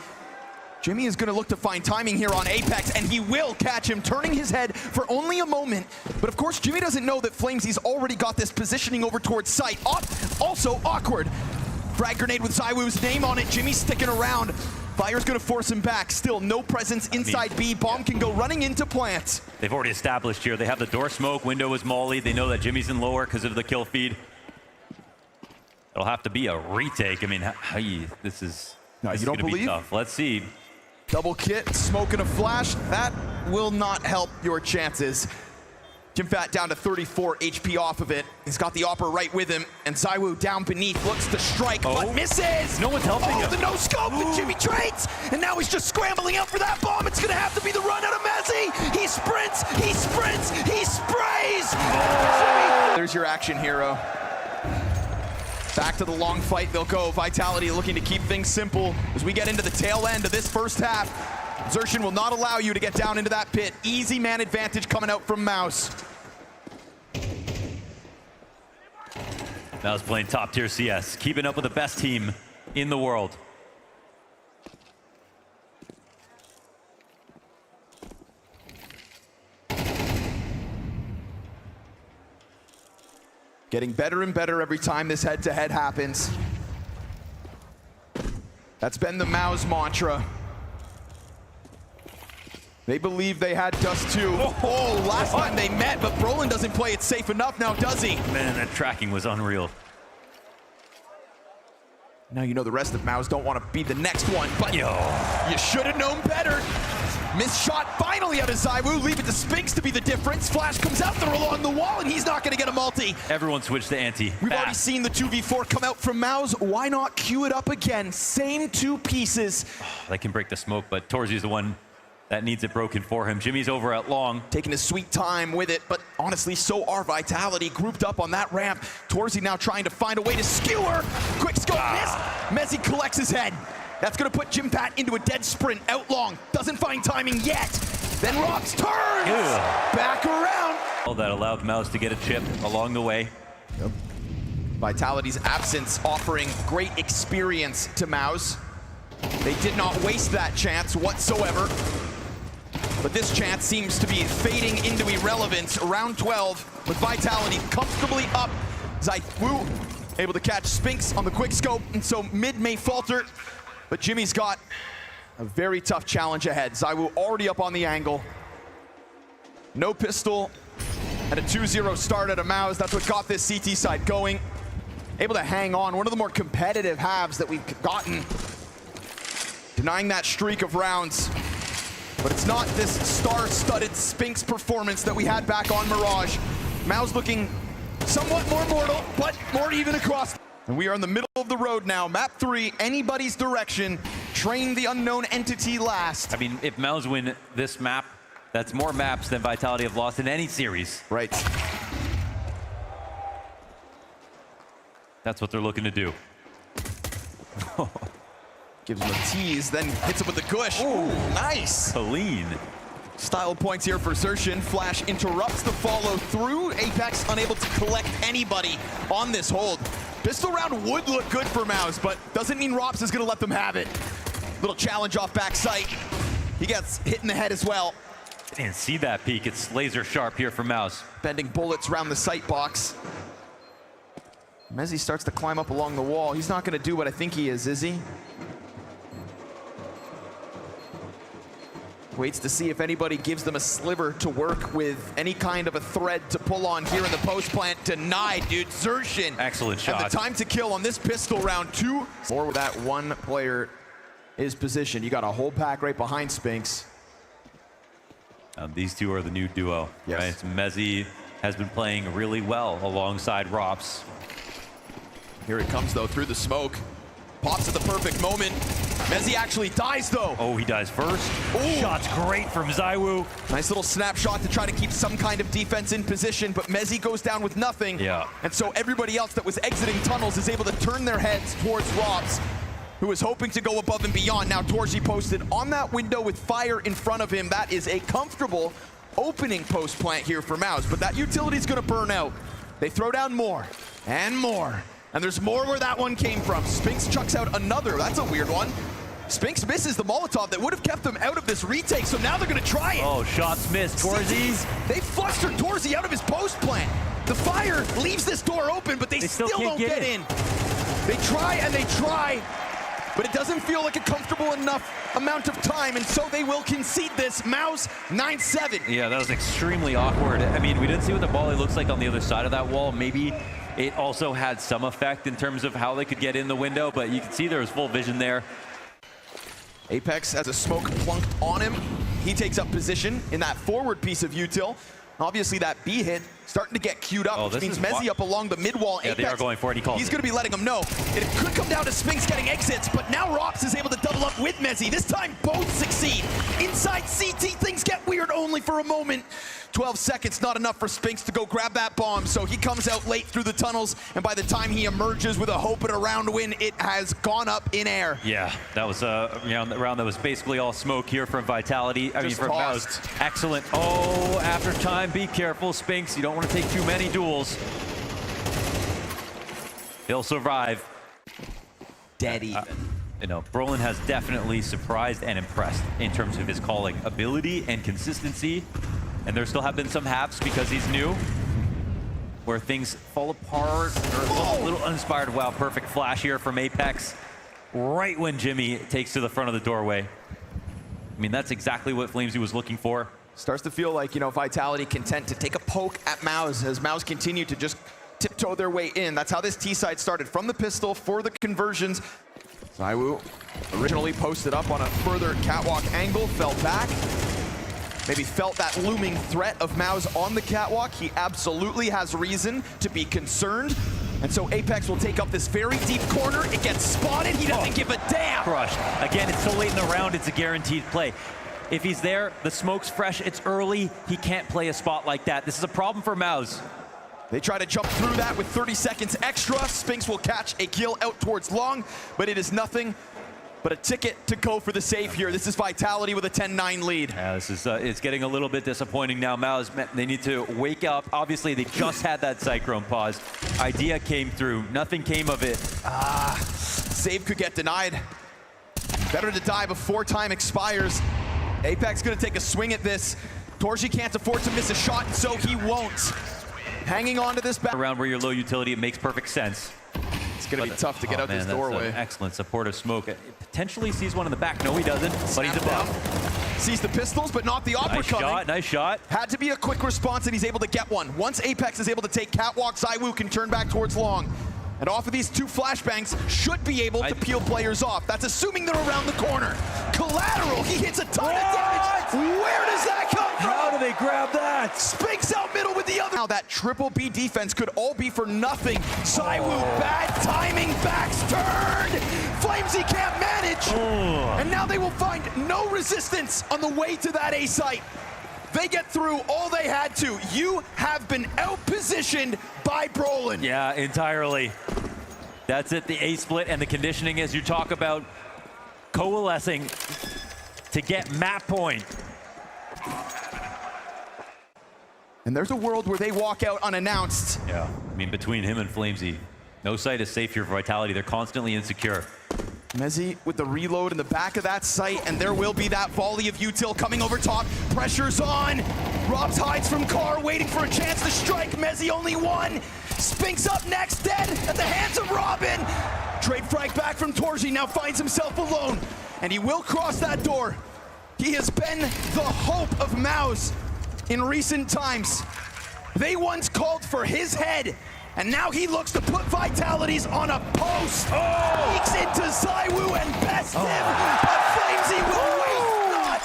Jimmy is going to look to find timing here on Apex, and he will catch him, turning his head for only a moment. But of course, Jimmy doesn't know that Flamesy's already got this positioning over towards site. Also awkward. Frag grenade with ZywOo's name on it. Jimmy's sticking around. Fire's gonna force him back. Still no presence inside B. Bomb can go running into plant. They've already established here. They have the door smoke. Window is molly. They know that Jimmy's in lower because of the kill feed. It'll have to be a retake. I mean, this is gonna be tough. Let's see. Double kit, smoke and a flash. That will not help your chances. Jimfat down to 34 HP off of it. He's got the Opera right with him, and ZywOo down beneath looks to strike, but misses! No one's helping him. The no-scope, and Jimmy trades! And now he's just scrambling out for that bomb. It's gonna have to be the run out of Mezzi! He sprints, he sprays! Jimmy! There's your action hero. Back to the long fight they'll go. Vitality looking to keep things simple as we get into the tail end of this first half. Xertion will not allow you to get down into that pit. Easy man advantage coming out from Mouz. Mouz playing top tier CS, keeping up with the best team in the world. Getting better and better every time this head-to-head happens. That's been the Mouz mantra. They believe they had Dust too. Last time they met, but Brolin doesn't play it safe enough now, does he? Man, that tracking was unreal. Now you know the rest of Mouz don't want to be the next one, but you should have known better. Missed shot finally out of ZywOo. Leave it to Spinx to be the difference. Flash comes out there along the wall, and he's not going to get a multi. Everyone switched to anti. We've already seen the 2v4 come out from Mouz. Why not queue it up again? Same two pieces. They can break the smoke, but Torzy's the one that needs it broken for him. Jimmy's over at long. Taking his sweet time with it, but honestly, so are Vitality. Grouped up on that ramp. Torzy now trying to find a way to skewer. Quick scope miss. Mezzi collects his head. That's going to put Jimpat into a dead sprint. Out long. Doesn't find timing yet. Then Robs turns. Back around. That allowed Mouz to get a chip along the way. Vitality's absence offering great experience to Mouz. They did not waste that chance whatsoever. But this chance seems to be fading into irrelevance. Round 12 with Vitality comfortably up. ZywOo able to catch Spinx on the quick scope, and so mid may falter. But Jimmy's got a very tough challenge ahead. ZywOo already up on the angle. No pistol and a 2-0 start at a Mouz. That's what got this CT side going. Able to hang on. One of the more competitive halves that we've gotten. Denying that streak of rounds. But it's not this star-studded Spinx performance that we had back on Mirage. Mouz looking somewhat more mortal, but more even across. And we are in the middle of the road now. Map 3, anybody's direction. Train the unknown entity last. I mean, if Mouz win this map, that's more maps than Vitality have lost in any series. Right. That's what they're looking to do. Gives him a tease, then hits him with the gush. Ooh, nice. Clean. Style points here for Xertion. Flash interrupts the follow through. Apex unable to collect anybody on this hold. Pistol round would look good for Mouz, but doesn't mean Rops is gonna let them have it. Little challenge off back sight. He gets hit in the head as well. Didn't see that peek. It's laser sharp here for Mouz. Bending bullets around the sight box. Mezzi starts to climb up along the wall. He's not gonna do what I think he is he? Waits to see if anybody gives them a sliver to work with, any kind of a thread to pull on here in the post plant. Denied, dude. Xertion. Excellent shot. And the time to kill on this pistol round 2. More where that one player is positioned. You got a whole pack right behind Spinx. These two are the new duo. Yes. Right? Mezzi has been playing really well alongside Rops. Here it comes, though, through the smoke. Pops at the perfect moment. Mezzi actually dies, though. Oh, he dies first. Ooh. Shot's great from ZywOo. Nice little snapshot to try to keep some kind of defense in position, but Mezzi goes down with nothing. Yeah. And so everybody else that was exiting tunnels is able to turn their heads towards Robs, who is hoping to go above and beyond. Now Torji posted on that window with fire in front of him. That is a comfortable opening post plant here for Mouz, but that utility's gonna burn out. They throw down more and more. And there's more where that one came from. Spinks chucks out another. That's a weird one. Spinks misses the Molotov that would have kept them out of this retake, so now they're gonna try it. Oh, shots missed. Torzi's. They flustered Torzi out of his post plant. The fire leaves this door open, but they still don't get in. They try and they try, but it doesn't feel like a comfortable enough amount of time, and so they will concede this. Mouz 9-7. Yeah, that was extremely awkward. I mean, we didn't see what the volley looks like on the other side of that wall. Maybe it also had some effect in terms of how they could get in the window, but you can see there was full vision there. Apex has a smoke plunked on him. He takes up position in that forward piece of util. Obviously that B hit starting to get queued up, which means Mezzi up along the mid wall. Yeah, Apex, they are going for it. He called he's it. going to be letting him know. It could come down to Spinks getting exits, but now Rops is able to double up with Mezzi. This time both succeed. Inside CT, things get weird only for a moment. 12 seconds, not enough for Spinks to go grab that bomb, so he comes out late through the tunnels, and by the time he emerges with a hope at a round win, it has gone up in air. Yeah, that was a round that was basically all smoke here from Vitality. I mean, from Mouz. Excellent. Oh, after time, be careful, Spinks. You don't want to take too many duels. He'll survive. Dead even. You know, Brolin has definitely surprised and impressed in terms of his calling ability and consistency. And there still have been some haps because he's new, where things fall apart or a little uninspired. Wow, perfect flash here from Apex, right when Jimmy takes to the front of the doorway. I mean, that's exactly what Flamesy was looking for. Starts to feel like, you know, Vitality content to take a poke at Mouz as Mouz continue to just tiptoe their way in. That's how this T-side started, from the pistol for the conversions. ZywOo originally posted up on a further catwalk angle, fell back. Maybe felt that looming threat of Mouz on the catwalk. He absolutely has reason to be concerned. And so Apex will take up this very deep corner. It gets spotted. He doesn't give a damn. Crushed. Again, it's so late in the round, it's a guaranteed play. If he's there, the smoke's fresh, it's early, he can't play a spot like that. This is a problem for Mouz. They try to jump through that with 30 seconds extra. Spinks will catch a kill out towards long, but it is nothing but a ticket to go for the save here. This is Vitality with a 10-9 lead. Yeah, this is it's getting a little bit disappointing now. Mouz, they need to wake up. Obviously, they just had that Cyclone pause. Idea came through. Nothing came of it. Save could get denied. Better to die before time expires. Apex gonna take a swing at this. Torji can't afford to miss a shot, so he won't. Hanging on to this back. Around where you're low utility, it makes perfect sense. It's gonna be tough to get out this doorway. That's excellent supportive smoke. It potentially sees one in the back. No, he doesn't, but he's above. Sees the pistols, but not the Opera coming. Nice shot. Had to be a quick response, and he's able to get one. Once Apex is able to take catwalk, ZywOo can turn back towards long. And off of these two flashbangs, should be able to peel players off. That's assuming they're around the corner. Collateral, he hits a ton of damage. Where does that come from? How do they grab that? Spinks out middle with the other. Now that triple B defense could all be for nothing. ZywOo, bad timing, backs turned. Flamesy can't manage. And now they will find no resistance on the way to that A site. They get through all they had to. You have been out-positioned by Brolin. Yeah, entirely. That's it, the A split and the conditioning, as you talk about, coalescing to get map point. And there's a world where they walk out unannounced. Yeah, I mean, between him and Flamesy, no site is safe here for Vitality. They're constantly insecure. Mezzi with the reload in the back of that site, and there will be that volley of util coming over top. Pressure's on. Robs hides from Carr, waiting for a chance to strike. Mezzi only one. Spinks up next, dead at the hands of Robin. Trade frag back from Torji, now finds himself alone. And he will cross that door. He has been the hope of Mouz in recent times. They once called for his head, and now he looks to put Vitalities on a post. Sneaks into ZywOo and bests him, but Flamesy will waste not.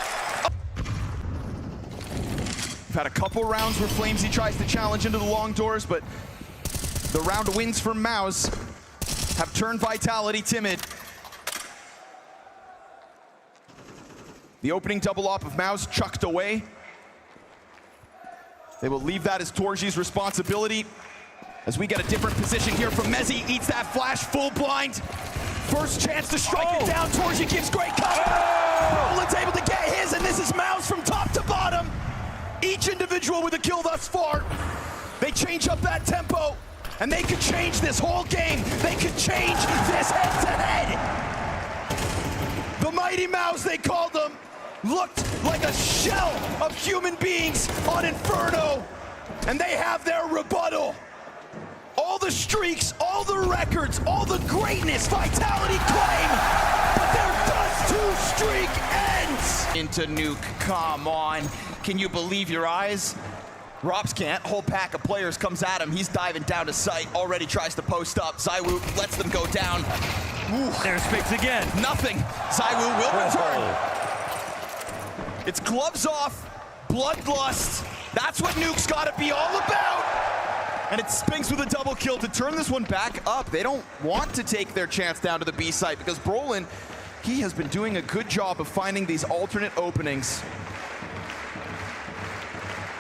We've had a couple rounds where Flamesy tries to challenge into the long doors, but the round wins for Mouz. have turned Vitality timid. The opening double op of Mouz chucked away. They will leave that as Torji's responsibility. As we get a different position here from Mezzi, eats that flash, full blind. First chance to strike it down. Torji gives great cover. Roland's able to get his, and this is Mouz from top to bottom. Each individual with a kill thus far. They change up that tempo, and they could change this whole game. They could change this head-to-head. The mighty Mouz, they called them, looked like a shell of human beings on Inferno, and they have their rebuttal. All the streaks, all the records, all the greatness Vitality claim, but their Dust 2 streak ends! Into Nuke, come on. Can you believe your eyes? Robs can't, whole pack of players comes at him. He's diving down to sight, already tries to post up. ZywOo lets them go down. Ooh. There's Spinks again. Nothing, ZywOo will return. It's gloves off, bloodlust. That's what Nuke's gotta be all about. And it's Spinks with a double kill to turn this one back up. They don't want to take their chance down to the B site because Brolin, he has been doing a good job of finding these alternate openings.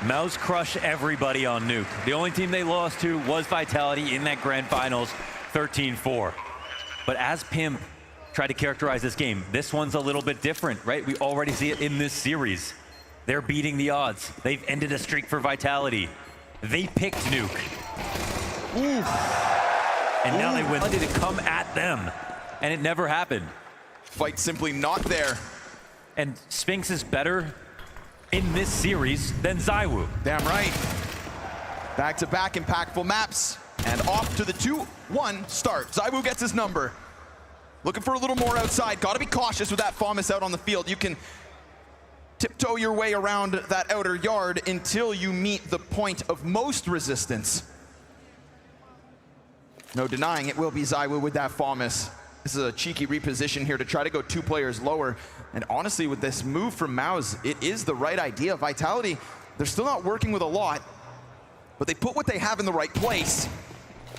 Mouz crush everybody on Nuke. The only team they lost to was Vitality in that grand finals, 13-4. But as Pimp tried to characterize this game, this one's a little bit different, right? We already see it in this series. They're beating the odds. They've ended a streak for Vitality. They picked Nuke. Ooh. And now they went to come at them. And it never happened. Fight simply not there. And Spinks is better in this series than ZywOo. Damn right. Back-to-back impactful maps. And off to the 2-1 start. ZywOo gets his number. Looking for a little more outside. Gotta be cautious with that FAMAS out on the field. You can tiptoe your way around that outer yard until you meet the point of most resistance. No denying it will be ZywOo with that FAMAS. This is a cheeky reposition here to try to go 2 players lower. And honestly, with this move from Mouz, it is the right idea. Vitality, they're still not working with a lot, but they put what they have in the right place.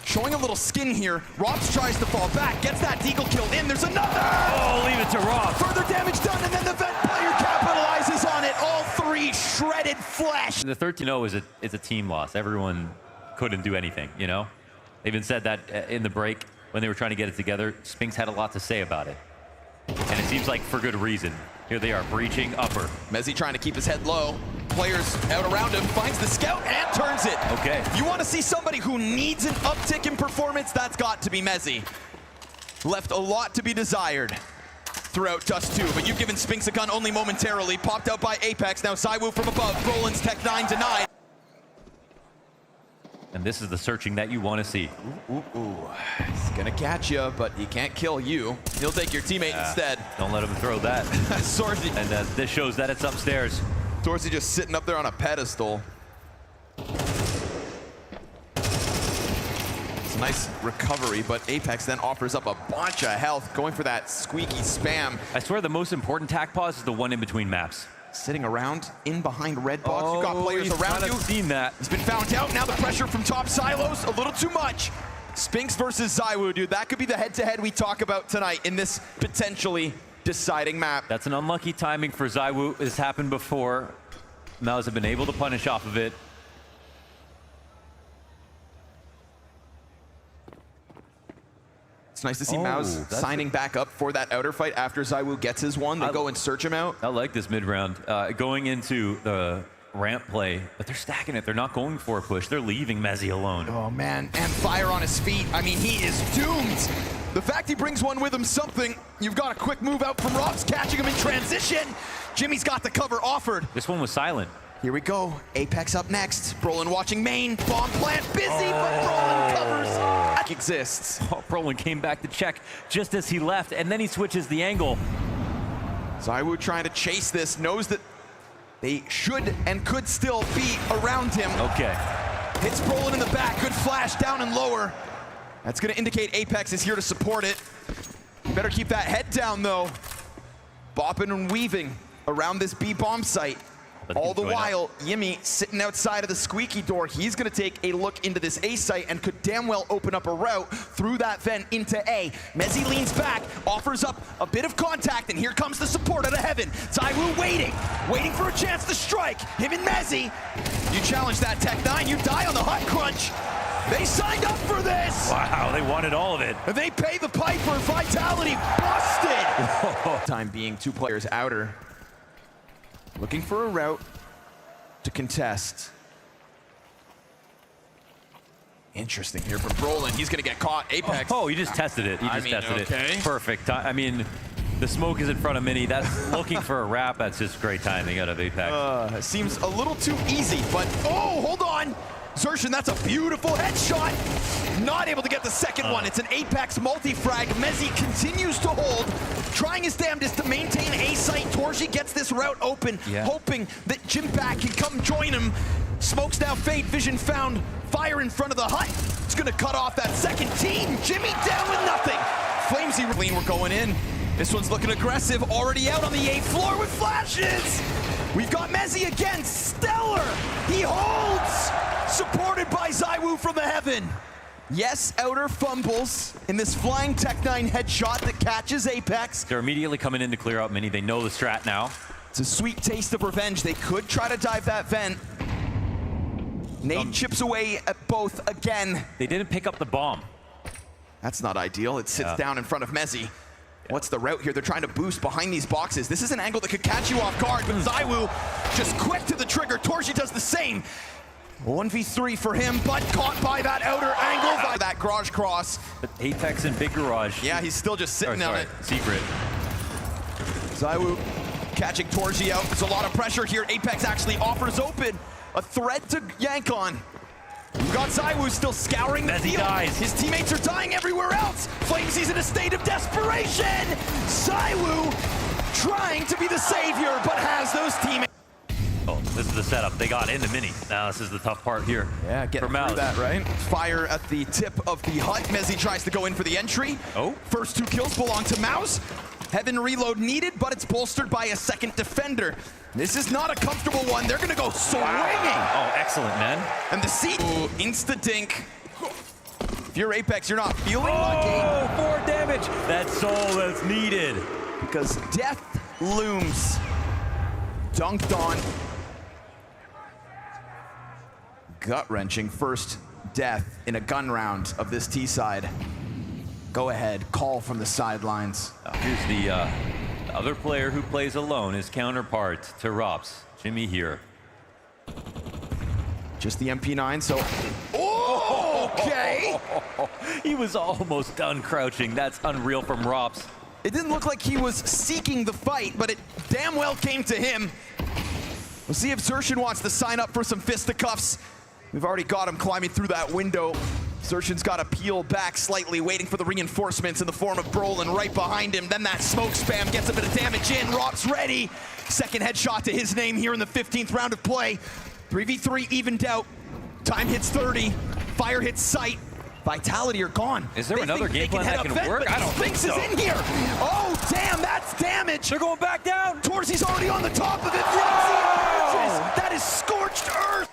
Showing a little skin here. Robs tries to fall back, gets that deagle kill in. There's another! Oh, leave it to Rob. Further damage done, and then the Vent player capitalizes on it. All 3 shredded flesh. The 13-0 is a team loss. Everyone couldn't do anything, you know? They even said that in the break when they were trying to get it together. Spinks had a lot to say about it. And it seems like for good reason. Here they are, breaching upper. Mezzi trying to keep his head low. Players out around him, finds the scout and turns it. Okay. You want to see somebody who needs an uptick in performance? That's got to be Mezzi. Left a lot to be desired throughout Dust 2, but you've given Spinks a gun only momentarily. Popped out by Apex, now ZywOo from above. Roland's Tech 9 denied. And this is the searching that you want to see. Ooh. He's gonna catch you, but he can't kill you. He'll take your teammate instead. Don't let him throw that. Sorzi. And this shows that it's upstairs. Sorzi just sitting up there on a pedestal. It's a nice recovery, but Apex then offers up a bunch of health, going for that squeaky spam. I swear the most important tack pause is the one in between maps. Sitting around in behind red box. You've got players around you. Seen that. He's been found out. Now the pressure from top silos, a little too much. Spinks versus ZywOo, dude. That could be the head-to-head we talk about tonight in this potentially deciding map. That's an unlucky timing for ZywOo. This happened before. Mouz have been able to punish off of it. It's nice to see Mouz signing back up for that outer fight after ZywOo gets his one. They go and search him out. I like this mid-round. Going into the ramp play, but they're stacking it. They're not going for a push. They're leaving Mezzi alone. Oh, man. And fire on his feet. I mean, he is doomed. The fact he brings one with him, something. You've got a quick move out from Robs, catching him in transition. Jimmy's got the cover offered. This one was silent. Here we go. Apex up next. Brolin watching main. Bomb plant busy, but Brolin covers. Exists. Oh, Brolin came back to check just as he left, and then he switches the angle. ZywOo trying to chase this, knows that they should and could still be around him. Okay. Hits Brolin in the back. Good flash down and lower. That's going to indicate Apex is here to support it. Better keep that head down, though. Bopping and weaving around this B bomb site. But All the enjoy that. while, Yimmy sitting outside of the squeaky door. He's going to take a look into this A site and could damn well open up a route through that vent into A. Mezzi leans back, offers up a bit of contact, and here comes the support out of heaven. ZywOo waiting for a chance to strike. Him and Mezzi. You challenge that Tech9, you die on the hut crunch. They signed up for this. Wow, they wanted all of it. They pay the piper. Vitality busted. Time being, 2 players outer. Looking for a route to contest. Interesting here from Brolin. He's going to get caught. Apex. Oh, he just tested it. He just tested it. Perfect. I mean, the smoke is in front of Mini. That's looking for a wrap. That's just great timing out of Apex. Seems a little too easy, but oh, hold on. Xerxin, that's a beautiful headshot. Not able to get the second one. It's an Apex multi-frag. Mezzi continues to hold, trying his damnedest to maintain A site. Torji gets this route open, hoping that Jimpak can come join him. Smoke's now fade, vision found, fire in front of the hut. It's gonna cut off that second team. Jimmy down with nothing. Flamesy clean, we're going in. This one's looking aggressive, already out on the 8th floor with flashes. We've got Mezzi again, stellar. He holds, supported by ZywOo from the heaven. Yes, outer fumbles in this flying Tech9 headshot that catches Apex. They're immediately coming in to clear out Mini. They know the strat now. It's a sweet taste of revenge. They could try to dive that vent. Nade chips away at both again. They didn't pick up the bomb. That's not ideal. It sits down in front of Mezzi. What's the route here? They're trying to boost behind these boxes. This is an angle that could catch you off guard, but ZywOo just quick to the trigger. Torji does the same. 1v3 for him, but caught by that outer angle, by that garage cross. But Apex in big garage. Yeah, he's still just sitting on it. Secret. ZywOo catching Torji out. There's a lot of pressure here. Apex actually offers open a threat to yank on. We've got ZywOo still scouring the field. Dies. His teammates are dying everywhere else. Flamesy's in a state of desperation. ZywOo trying to be the savior, but has those teammates. Oh, this is the setup. They got into Mini. Now this is the tough part here. Yeah, getting through that, right? Fire at the tip of the hut. Mezzi tries to go in for the entry. Oh. First 2 kills belong to Mouz. Heaven reload needed, but it's bolstered by a second defender. This is not a comfortable one. They're gonna go swinging. Oh, excellent, man. And the seat, insta-dink. If you're Apex, you're not feeling lucky. Oh, 4 damage. That's all that's needed. Because death looms. Dunked on. Gut-wrenching first death in a gun round of this T-side. Go ahead, call from the sidelines. Here's the other player who plays alone, his counterpart to Rops. Jimmy here. Just the MP9, so... Oh, okay! He was almost done crouching. That's unreal from Rops. It didn't look like he was seeking the fight, but it damn well came to him. We'll see if Xerxin wants to sign up for some fisticuffs. We've already got him climbing through that window. Xerxin's got to peel back slightly, waiting for the reinforcements in the form of Brolin right behind him. Then that smoke spam gets a bit of damage in. Rop's ready. Second headshot to his name here in the 15th round of play. 3v3 evened out. Time hits 30. Fire hits sight. Vitality are gone. Is there another game plan that can work? I don't think so. Sphinx is in here. Oh, damn, that's damage. They're going back down. Torzi's already on the top of it. That is scorched earth.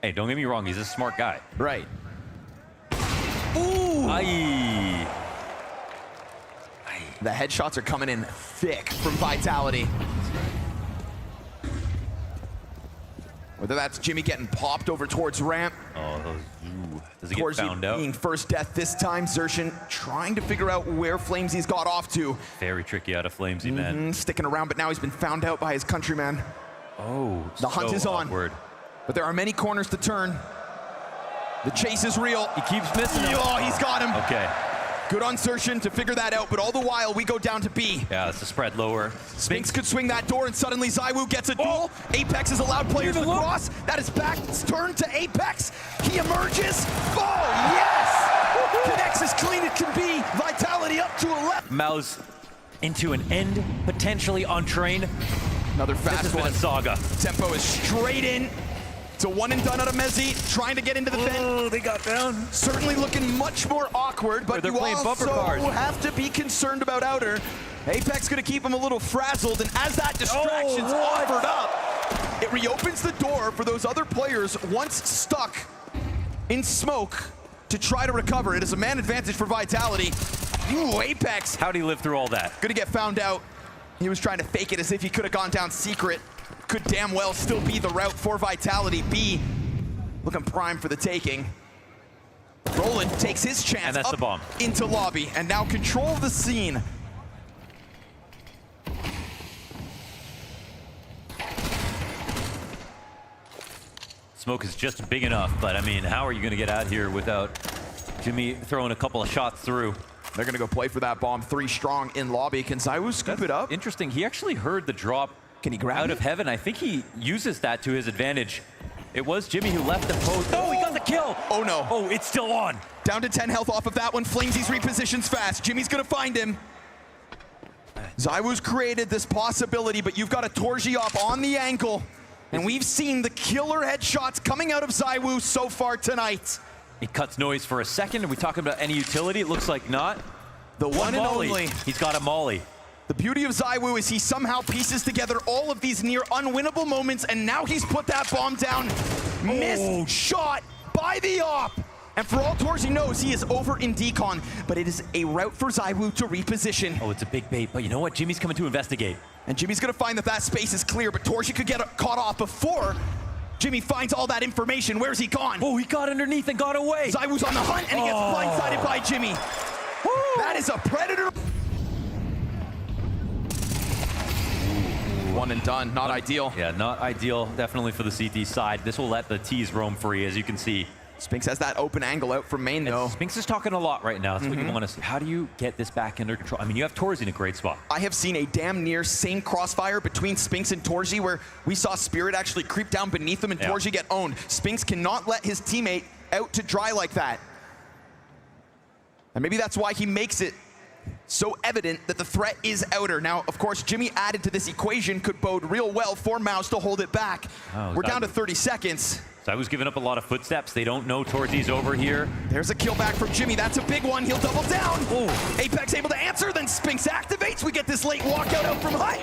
Hey, don't get me wrong. He's a smart guy. Right. Ooh. Aye. The headshots are coming in thick from Vitality. Whether that's Jimmy getting popped over towards ramp. Oh, those, does he get found out? Being first death this time. Xerxin trying to figure out where Flamesy's got off to. Very tricky out of Flamesy, man. Sticking around, but now he's been found out by his countryman. Oh, the hunt is on. Awkward. But there are many corners to turn. The chase is real. He keeps missing him. Oh, he's got him. Okay. Good on Xerxin to figure that out, but all the while we go down to B. Yeah, it's a spread lower. Sphinx could swing that door, and suddenly ZywOo gets a duel. Apex is allowed players to cross. That is back turn to Apex. He emerges. Oh, yes! Connects as clean it can be. Vitality up to 11. Mouz into an end, potentially on train. Another fast This has one. been a saga. Tempo is straight in. It's a one and done out of Mezzi, trying to get into the vent. Oh, they got down. Certainly looking much more awkward, but they're you playing bumper also cars. have to be concerned about outer. Apex gonna keep him a little frazzled, and as that distraction's offered up, it reopens the door for those other players once stuck in smoke to try to recover. It is a man advantage for Vitality. Ooh, Apex. How'd he live through all that? Gonna get found out. He was trying to fake it as if he could have gone down secret. Could damn well still be the route for Vitality. B looking prime for the taking. Roland takes his chance and that's up the bomb. into lobby and now control the scene. Smoke is just big enough, but I mean, how are you going to get out here without Jimmy throwing a couple of shots through? They're going to go play for that bomb. 3 strong in lobby. Can ZywOo scoop it up? Interesting. He actually heard the drop. Can he grab out it? of heaven? I think he uses that to his advantage. It was Jimmy who left the post. Oh, he got the kill. Oh, no. Oh, it's still on. Down to 10 health off of that one. Flamesy's repositions fast. Jimmy's going to find him. ZywOo's created this possibility, but you've got a Torji up on the ankle. And we've seen the killer headshots coming out of ZywOo so far tonight. He cuts noise for a second. Are we talking about any utility? It looks like not. The one and molly. only. He's got a molly. The beauty of ZywOo is he somehow pieces together all of these near unwinnable moments, and now he's put that bomb down. Missed shot by the op. And for all Torji knows, he is over in decon, but it is a route for ZywOo to reposition. Oh, it's a big bait, but you know what? Jimmy's coming to investigate. And Jimmy's gonna find that that space is clear, but Torji could get caught off before Jimmy finds all that information. Where's he gone? Oh, he got underneath and got away. ZywOo's on the hunt, and he gets blindsided by Jimmy. Woo. That is a predator. One and done, not ideal. Yeah, not ideal, definitely for the CT side. This will let the T's roam free, as you can see. Spinks has that open angle out from main, though. Spinks is talking a lot right now. That's what you want to see. How do you get this back under control? I mean, you have Torzi in a great spot. I have seen a damn near same crossfire between Spinks and Torji where we saw Spirit actually creep down beneath him and Torji get owned. Spinks cannot let his teammate out to dry like that. And maybe that's why he makes it so evident that the threat is outer. Now, of course, Jimmy added to this equation could bode real well for Mouz to hold it back. We're down to 30 seconds. So I was giving up a lot of footsteps. They don't know Torzi's over here. There's a kill back from Jimmy. That's a big one. He'll double down. Oh. Apex able to answer, then Spinks activates. We get this late walkout out from Hut.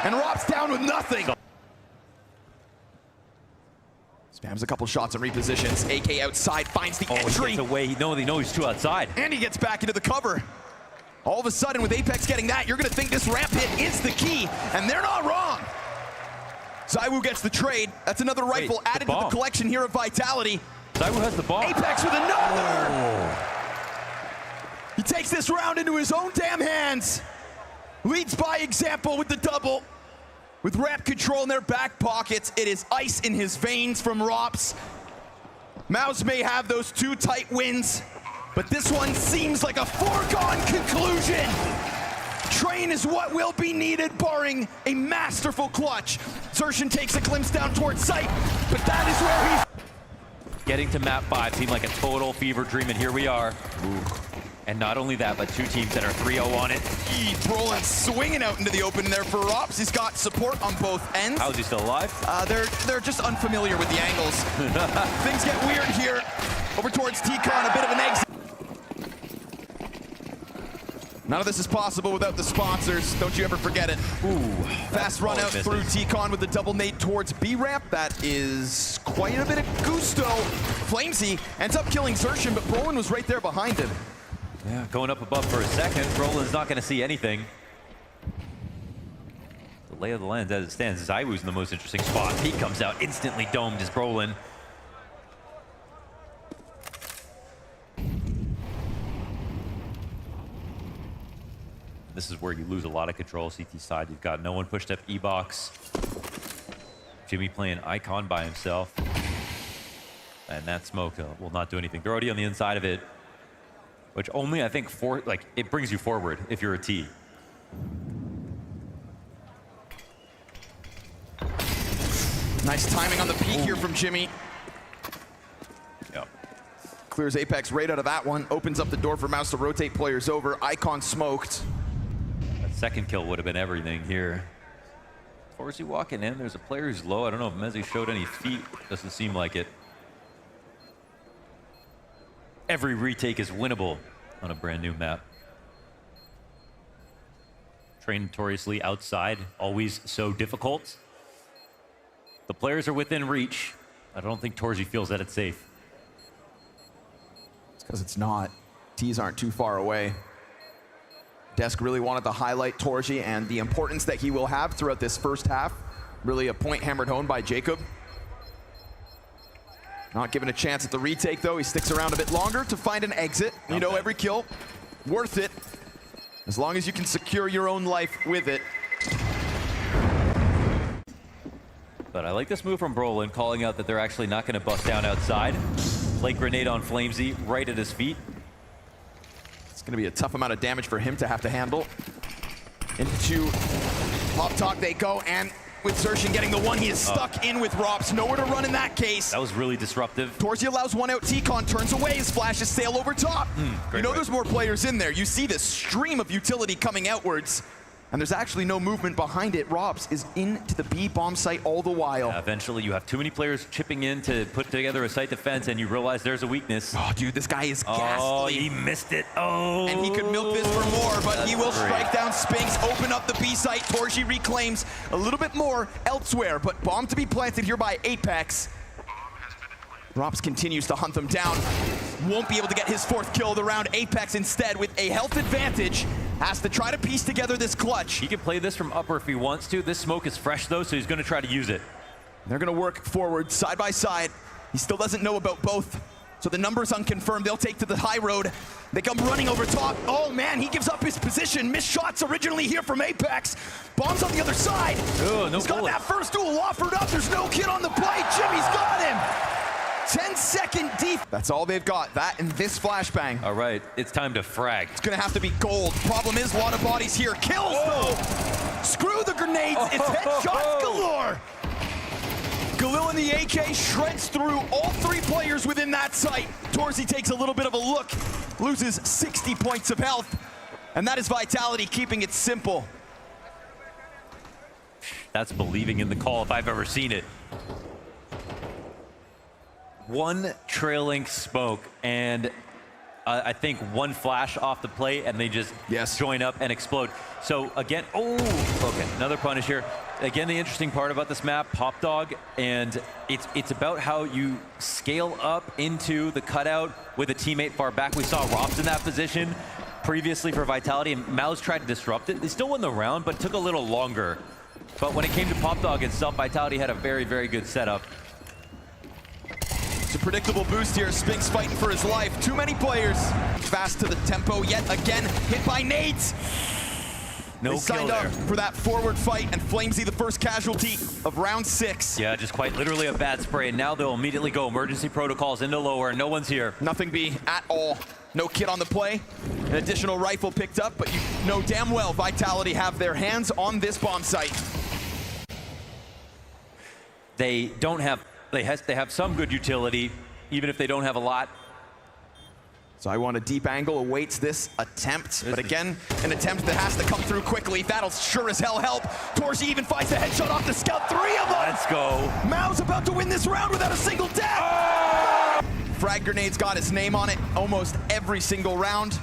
And Rob's down with nothing. Spams a couple shots and repositions. AK outside finds the entry. He gets away. They know he's too outside. And he gets back into the cover. All of a sudden, with Apex getting that, you're going to think this ramp hit is the key. And they're not wrong. ZywOo gets the trade. That's another rifle added to the collection here of Vitality. ZywOo has the bomb. Apex with another! He takes this round into his own damn hands. Leads by example with the double. With ramp control in their back pockets, it is ice in his veins from Rops. Mouz may have those 2 tight wins, but this one seems like a foregone conclusion. Train is what will be needed, barring a masterful clutch. Zershin takes a glimpse down towards sight, but that is where he's... Getting to map 5 seemed like a total fever dream, and here we are. Ooh. And not only that, but 2 teams that are 3-0 on it. Brolin swinging out into the open there for Rops. He's got support on both ends. How is he still alive? They're just unfamiliar with the angles. Things get weird here. Over towards T-Con, a bit of an exit. None of this is possible without the sponsors. Don't you ever forget it. Ooh, fast run out through T-Con with the double nade towards B-ramp. That is quite a bit of gusto. Flamesy ends up killing Zershin, but Brolin was right there behind him. Yeah, going up above for a second. Brolin's not going to see anything. The lay of the land as it stands. ZywOo's in the most interesting spot. He comes out instantly domed as Brolin. This is where you lose a lot of control. CT side, you've got no one pushed up E-box. Jimmy playing Icon by himself. And that smoke will not do anything. They're already on the inside of it. Which only, I think, it brings you forward if you're a T. Nice timing on the peak here from Jimmy. Yep. Clears Apex right out of that one. Opens up the door for Mouz to rotate players over. Icon smoked. That second kill would have been everything here. Torzi walking in. There's a player who's low. I don't know if Mezzi showed any feet. Doesn't seem like it. Every retake is winnable on a brand new map. Train notoriously outside, always so difficult. The players are within reach. I don't think Torji feels that it's safe. It's because it's not. T's aren't too far away. Desk really wanted to highlight Torji and the importance that he will have throughout this first half. Really a point hammered home by Jacob. Not given a chance at the retake though. He sticks around a bit longer to find an exit. You know, every kill, worth it. As long as you can secure your own life with it. But I like this move from Brolin, calling out that they're actually not going to bust down outside. Late grenade on Flamesy right at his feet. It's going to be a tough amount of damage for him to have to handle. Into Pop Talk they go, and with Xerxin getting the one, he is stuck in with Rops. Nowhere to run in that case. That was really disruptive. Torji allows one out. T-Con turns away. His flashes sail over top. You know there's more players in there. You see this stream of utility coming outwards, and there's actually no movement behind it. Robs is into the B bomb site all the while. Yeah, eventually you have too many players chipping in to put together a site defense, and you realize there's a weakness. Oh, dude, this guy is ghastly. Oh, he missed it. Oh. And he could milk this for more, but he will strike down Spinks, open up the B site. Torji reclaims a little bit more elsewhere, but bomb to be planted here by Apex. Rops continues to hunt them down. Won't be able to get his fourth kill of the round. Apex instead with a health advantage has to try to piece together this clutch. He can play this from upper if he wants to. This smoke is fresh though, so he's going to try to use it. They're going to work forward side by side. He still doesn't know about both, so the number's unconfirmed. They'll take to the high road. They come running over top. Oh man, he gives up his position. Missed shots originally here from Apex. Bombs on the other side. Oh, no He's got that first duel offered up. There's no kid on the play. Jimmy's got him. 10-second deep. That's all they've got. That and this flashbang. All right, it's time to frag. It's gonna have to be gold. Problem is, a lot of bodies here. Kills though. Screw the grenades. It's headshots galore. Galil and the AK shreds through all three players within that site. Torzi takes a little bit of a look, loses 60 points of health, and that is Vitality keeping it simple. That's believing in the call if I've ever seen it. One trailing smoke and I think one flash off the plate and they just join up and explode. So again, okay, another punish here. Again, the interesting part about this map, Pop Dog, and it's about how you scale up into the cutout with a teammate far back. We saw Robs in that position previously for Vitality, and Mouz tried to disrupt it. They still won the round, but it took a little longer. But when it came to Pop Dog itself, Vitality had a very, very good setup. It's a predictable boost here. Spinks fighting for his life. Too many players. Fast to the tempo yet again. Hit by nades. No they signed up for that forward fight, and Flamesy the first casualty of round 6. Yeah, just quite literally a bad spray. And now they'll immediately go emergency protocols into lower. No one's here. Nothing B at all. No kit on the play. An additional rifle picked up, but you know damn well Vitality have their hands on this bomb site. They don't have. They have some good utility, even if they don't have a lot. So I want a deep angle, awaits this attempt. But again, an attempt that has to come through quickly. That'll sure as hell help. Torji even finds the headshot off the scout. 3 of them! Let's go. Mouz about to win this round without a single death! Frag grenade's got his name on it almost every single round.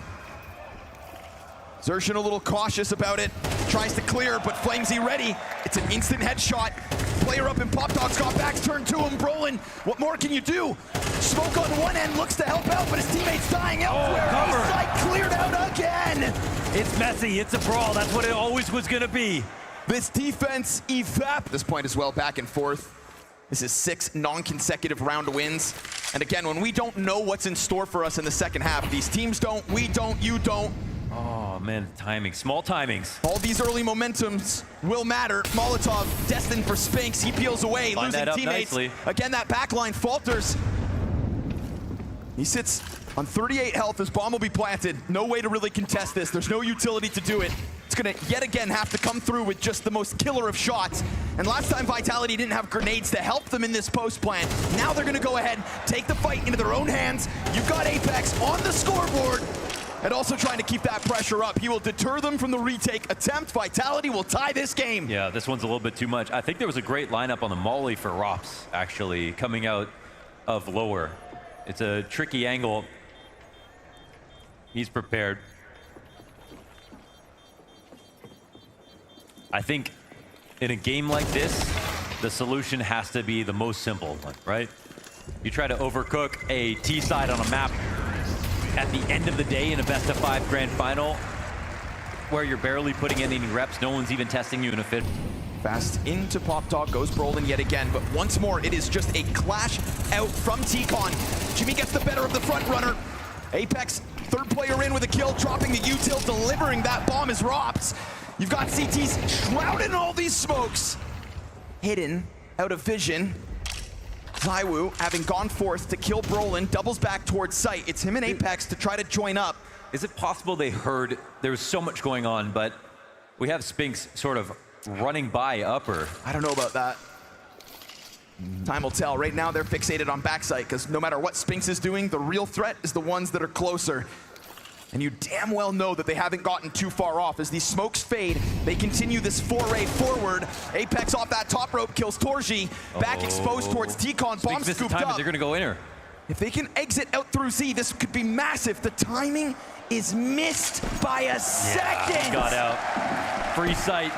Xerxin a little cautious about it. Tries to clear, but Flamesy ready. It's an instant headshot. Player up and Pop Dog's got backs turned to him. Brolin, what more can you do? Smoke on one end, looks to help out, but his teammate's dying elsewhere. A-site cleared out again. It's messy, it's a brawl. That's what it always was gonna be. This defense evap. This point as well, back and forth. This is 6 non-consecutive round wins. And again, when we don't know what's in store for us in the second half, these teams don't, we don't, you don't. Oh man, timing, small timings. All these early momentums will matter. Molotov destined for Spinks. He peels away, losing teammates. Nicely. Again, that backline falters. He sits on 38 health. His bomb will be planted. No way to really contest this. There's no utility to do it. It's gonna yet again have to come through with just the most killer of shots. And last time Vitality didn't have grenades to help them in this post plan. Now they're gonna go ahead, take the fight into their own hands. You've got Apex on the scoreboard. And also trying to keep that pressure up. He will deter them from the retake attempt. Vitality will tie this game. Yeah, this one's a little bit too much. I think there was a great lineup on the Molly for Rops, actually, coming out of lower. It's a tricky angle. He's prepared. I think in a game like this, the solution has to be the most simple one, right? You try to overcook a T-side on a map at the end of the day in a best-of-5 grand final where you're barely putting in any reps, no one's even testing you in a fit. Fast into Pop Dog, goes Brolin yet again, but once more, it is just a clash out from T-Con. Jimmy gets the better of the front runner. Apex, third player in with a kill, dropping the util, delivering that bomb is Rops. You've got CTs shrouded in all these smokes. Hidden, out of vision. ZywOo, having gone forth to kill Brolin, doubles back towards site. It's him and Apex to try to join up. Is it possible they heard there was so much going on, but we have Spinks sort of running by upper? I don't know about that. Time will tell. Right now, they're fixated on backside, because no matter what Spinks is doing, the real threat is the ones that are closer. And you damn well know that they haven't gotten too far off. As these smokes fade, they continue this foray forward. Apex off that top rope, kills Torji. Back exposed towards T-Con, bomb scooped up. They're gonna go in her. If they can exit out through Z, this could be massive. The timing is missed by a second. Got out. Free sight.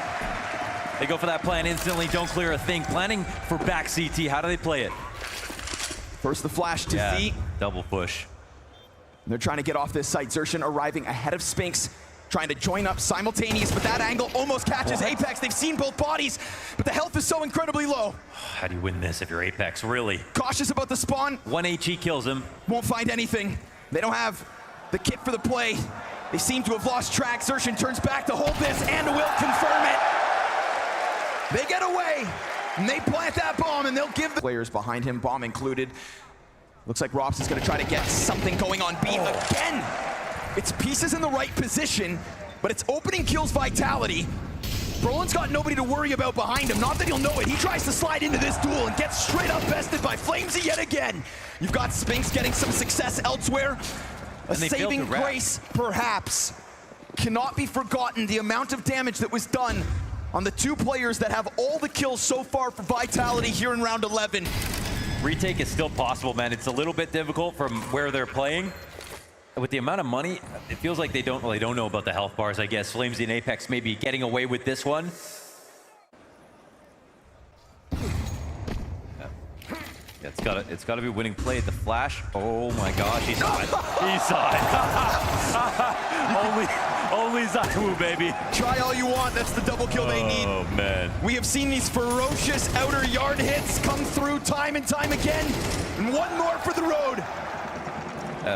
They go for that plan instantly, don't clear a thing. Planning for back CT, how do they play it? First the flash to Z. Double push. They're trying to get off this site. Xerxon arriving ahead of Spinks, trying to join up simultaneous, but that angle almost catches Apex. They've seen both bodies, but the health is so incredibly low. How do you win this if you're Apex, really? Cautious about the spawn. 1 HE kills him. Won't find anything. They don't have the kit for the play. They seem to have lost track. Xerxon turns back to hold this and will confirm it. They get away, and they plant that bomb, and they'll give the players behind him, bomb included. Looks like Rops is going to try to get something going on B again. It's pieces in the right position, but it's opening kills Vitality. Brolin's got nobody to worry about behind him. Not that he'll know it. He tries to slide into this duel and gets straight up bested by Flamesy yet again. You've got Spinks getting some success elsewhere. A saving grace, perhaps. Cannot be forgotten the amount of damage that was done on the two players that have all the kills so far for Vitality here in round 11. Retake is still possible, man. It's a little bit difficult from where they're playing. With the amount of money, it feels like they don't know about the health bars, I guess. Flamesy and Apex may be getting away with this one. Yeah, it's gotta be winning play at the flash. Oh my gosh, he saw it. He saw it. only ZywOo, baby. Try all you want, that's the double kill they need. Oh man. We have seen these ferocious outer yard hits come through time and time again. And one more for the road.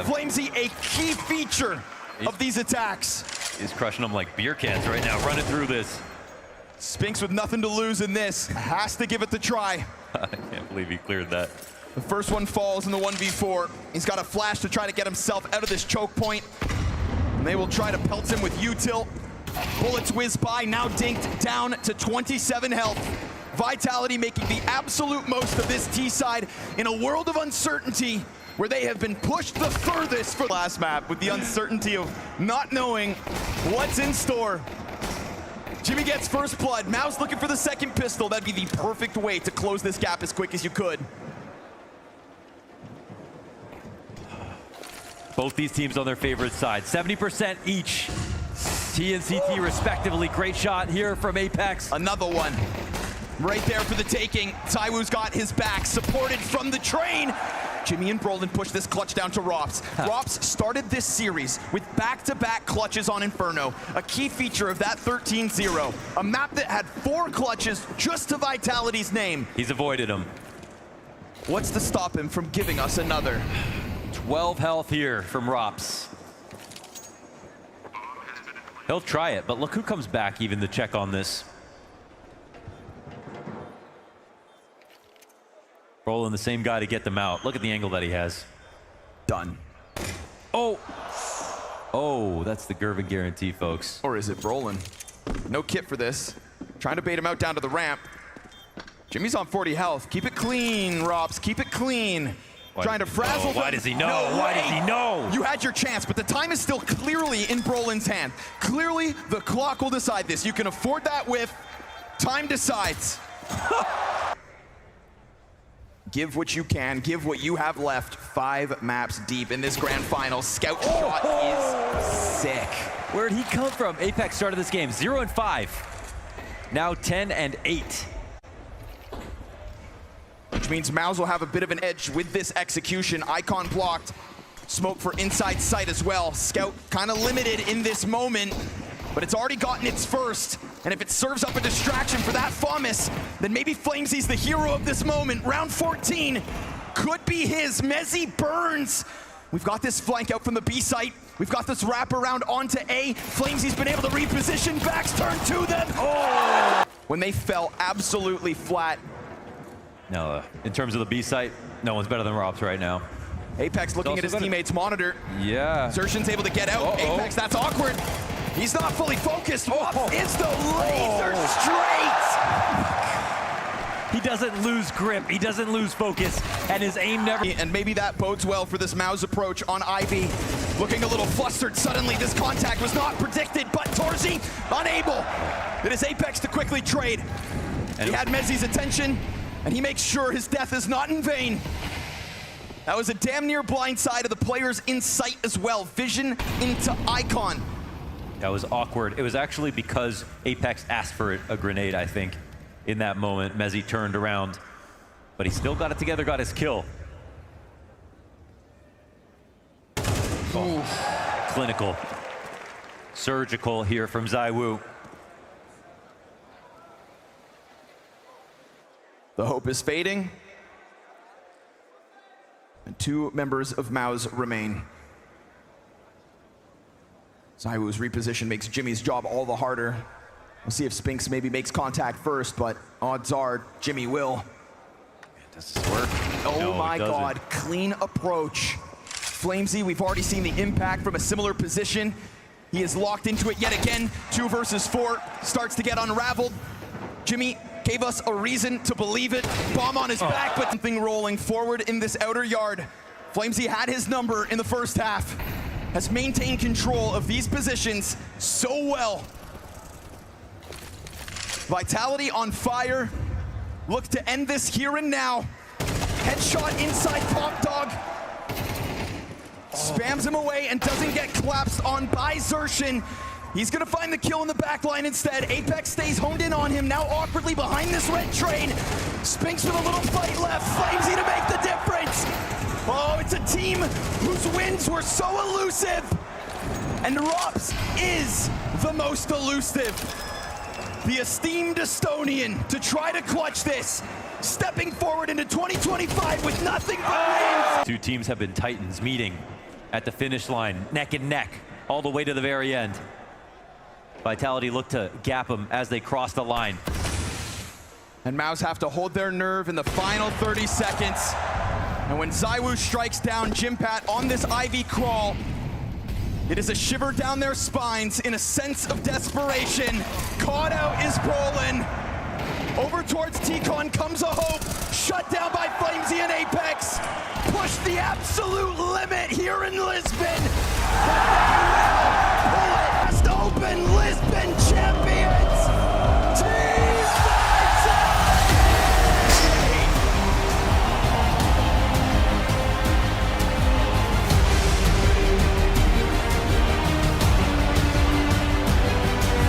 Flamesy, a key feature of these attacks. He's crushing them like beer cans right now, running through this. Spinks with nothing to lose in this, has to give it the try. I can't believe he cleared that. The first one falls in the 1v4. He's got a flash to try to get himself out of this choke point. And they will try to pelt him with util. Bullets whiz by, now dinked down to 27 health. Vitality making the absolute most of this T-side in a world of uncertainty where they have been pushed the furthest for the last map with the uncertainty of not knowing what's in store. Jimmy gets first blood. Mouz looking for the second pistol. That'd be the perfect way to close this gap as quick as you could. Both these teams on their favorite side. 70% each. T and CT respectively. Great shot here from Apex. Another one. Right there for the taking. ZywOo's got his back, supported from the train. Jimmy and Brolin push this clutch down to Rops. Rops started this series with back-to-back clutches on Inferno, a key feature of that 13-0. A map that had 4 clutches just to Vitality's name. He's avoided them. What's to stop him from giving us another? 12 health here from Rops. He'll try it, but look who comes back even to check on this. Rolling the same guy to get them out. Look at the angle that he has. Done. Oh, that's the Gervin guarantee, folks. Or is it Brolin? No kit for this. Trying to bait him out down to the ramp. Jimmy's on 40 health. Keep it clean, Rops. Keep it clean. Trying to frazzle. Why does he know? Why does he know? You had your chance, but the time is still clearly in Brolin's hand. Clearly, the clock will decide this. You can afford that whiff. Time decides. Give what you can, give what you have left. 5 maps deep in this grand final. Scout shot is sick. Where'd he come from? Apex started this game 0-5. Now 10-8. means Mouz will have a bit of an edge with this execution. Icon blocked. Smoke for inside sight as well. Scout kind of limited in this moment, but it's already gotten its first. And if it serves up a distraction for that FAMAS, then maybe Flamesy's the hero of this moment. Round 14 could be his. Mezzy burns. We've got this flank out from the B site. We've got this wraparound onto A. Flamesy's been able to reposition. Backs turn to them. Oh! When they fell absolutely flat. No, in terms of the B site, no one's better than Robs right now. Apex looking at his teammate's monitor. Yeah. Zertion's able to get out. Apex, that's awkward. He's not fully focused. What is the laser straight? He doesn't lose grip. He doesn't lose focus. And his aim never... And maybe that bodes well for this Mouz approach on Ivy. Looking a little flustered. Suddenly, this contact was not predicted, but Torzi unable. It is Apex to quickly trade. And he had Mezzy's attention, and he makes sure his death is not in vain. That was a damn near blind side of the players in sight as well. Vision into Icon. That was awkward. It was actually because Apex asked for a grenade, I think. In that moment, Mezzy turned around, but he still got it together, got his kill. Oh, clinical, surgical here from ZywOo. The hope is fading, and two members of Mouz remain. ZywOo's reposition makes Jimmy's job all the harder. We'll see if Spinks maybe makes contact first, but odds are Jimmy will. Does this work? Oh no, my God, clean approach. Flamesy, we've already seen the impact from a similar position. He is locked into it yet again. 2 versus 4 starts to get unraveled. Jimmy gave us a reason to believe it. Bomb on his back, but something rolling forward in this outer yard. Flamesy had his number in the first half. Has maintained control of these positions so well. Vitality on fire. Look to end this here and now. Headshot inside Pop Dog. Spams him away and doesn't get collapsed on by Zershin. He's gonna find the kill in the back line instead. Apex stays honed in on him, now awkwardly behind this red train. Spinks with a little fight left. Flamesy to make the difference. Oh, it's a team whose wins were so elusive. And Robs is the most elusive. The esteemed Estonian to try to clutch this, stepping forward into 2025 with nothing but wins. Two teams have been titans meeting at the finish line, neck and neck, all the way to the very end. Vitality looked to gap them as they crossed the line. And Mouz have to hold their nerve in the final 30 seconds. And when ZywOo strikes down Jimpat on this Ivy crawl, it is a shiver down their spines in a sense of desperation. Caught out is Brolin. Over towards T-Con comes a hope. Shut down by Flamesy and Apex. Push the absolute limit here in Lisbon.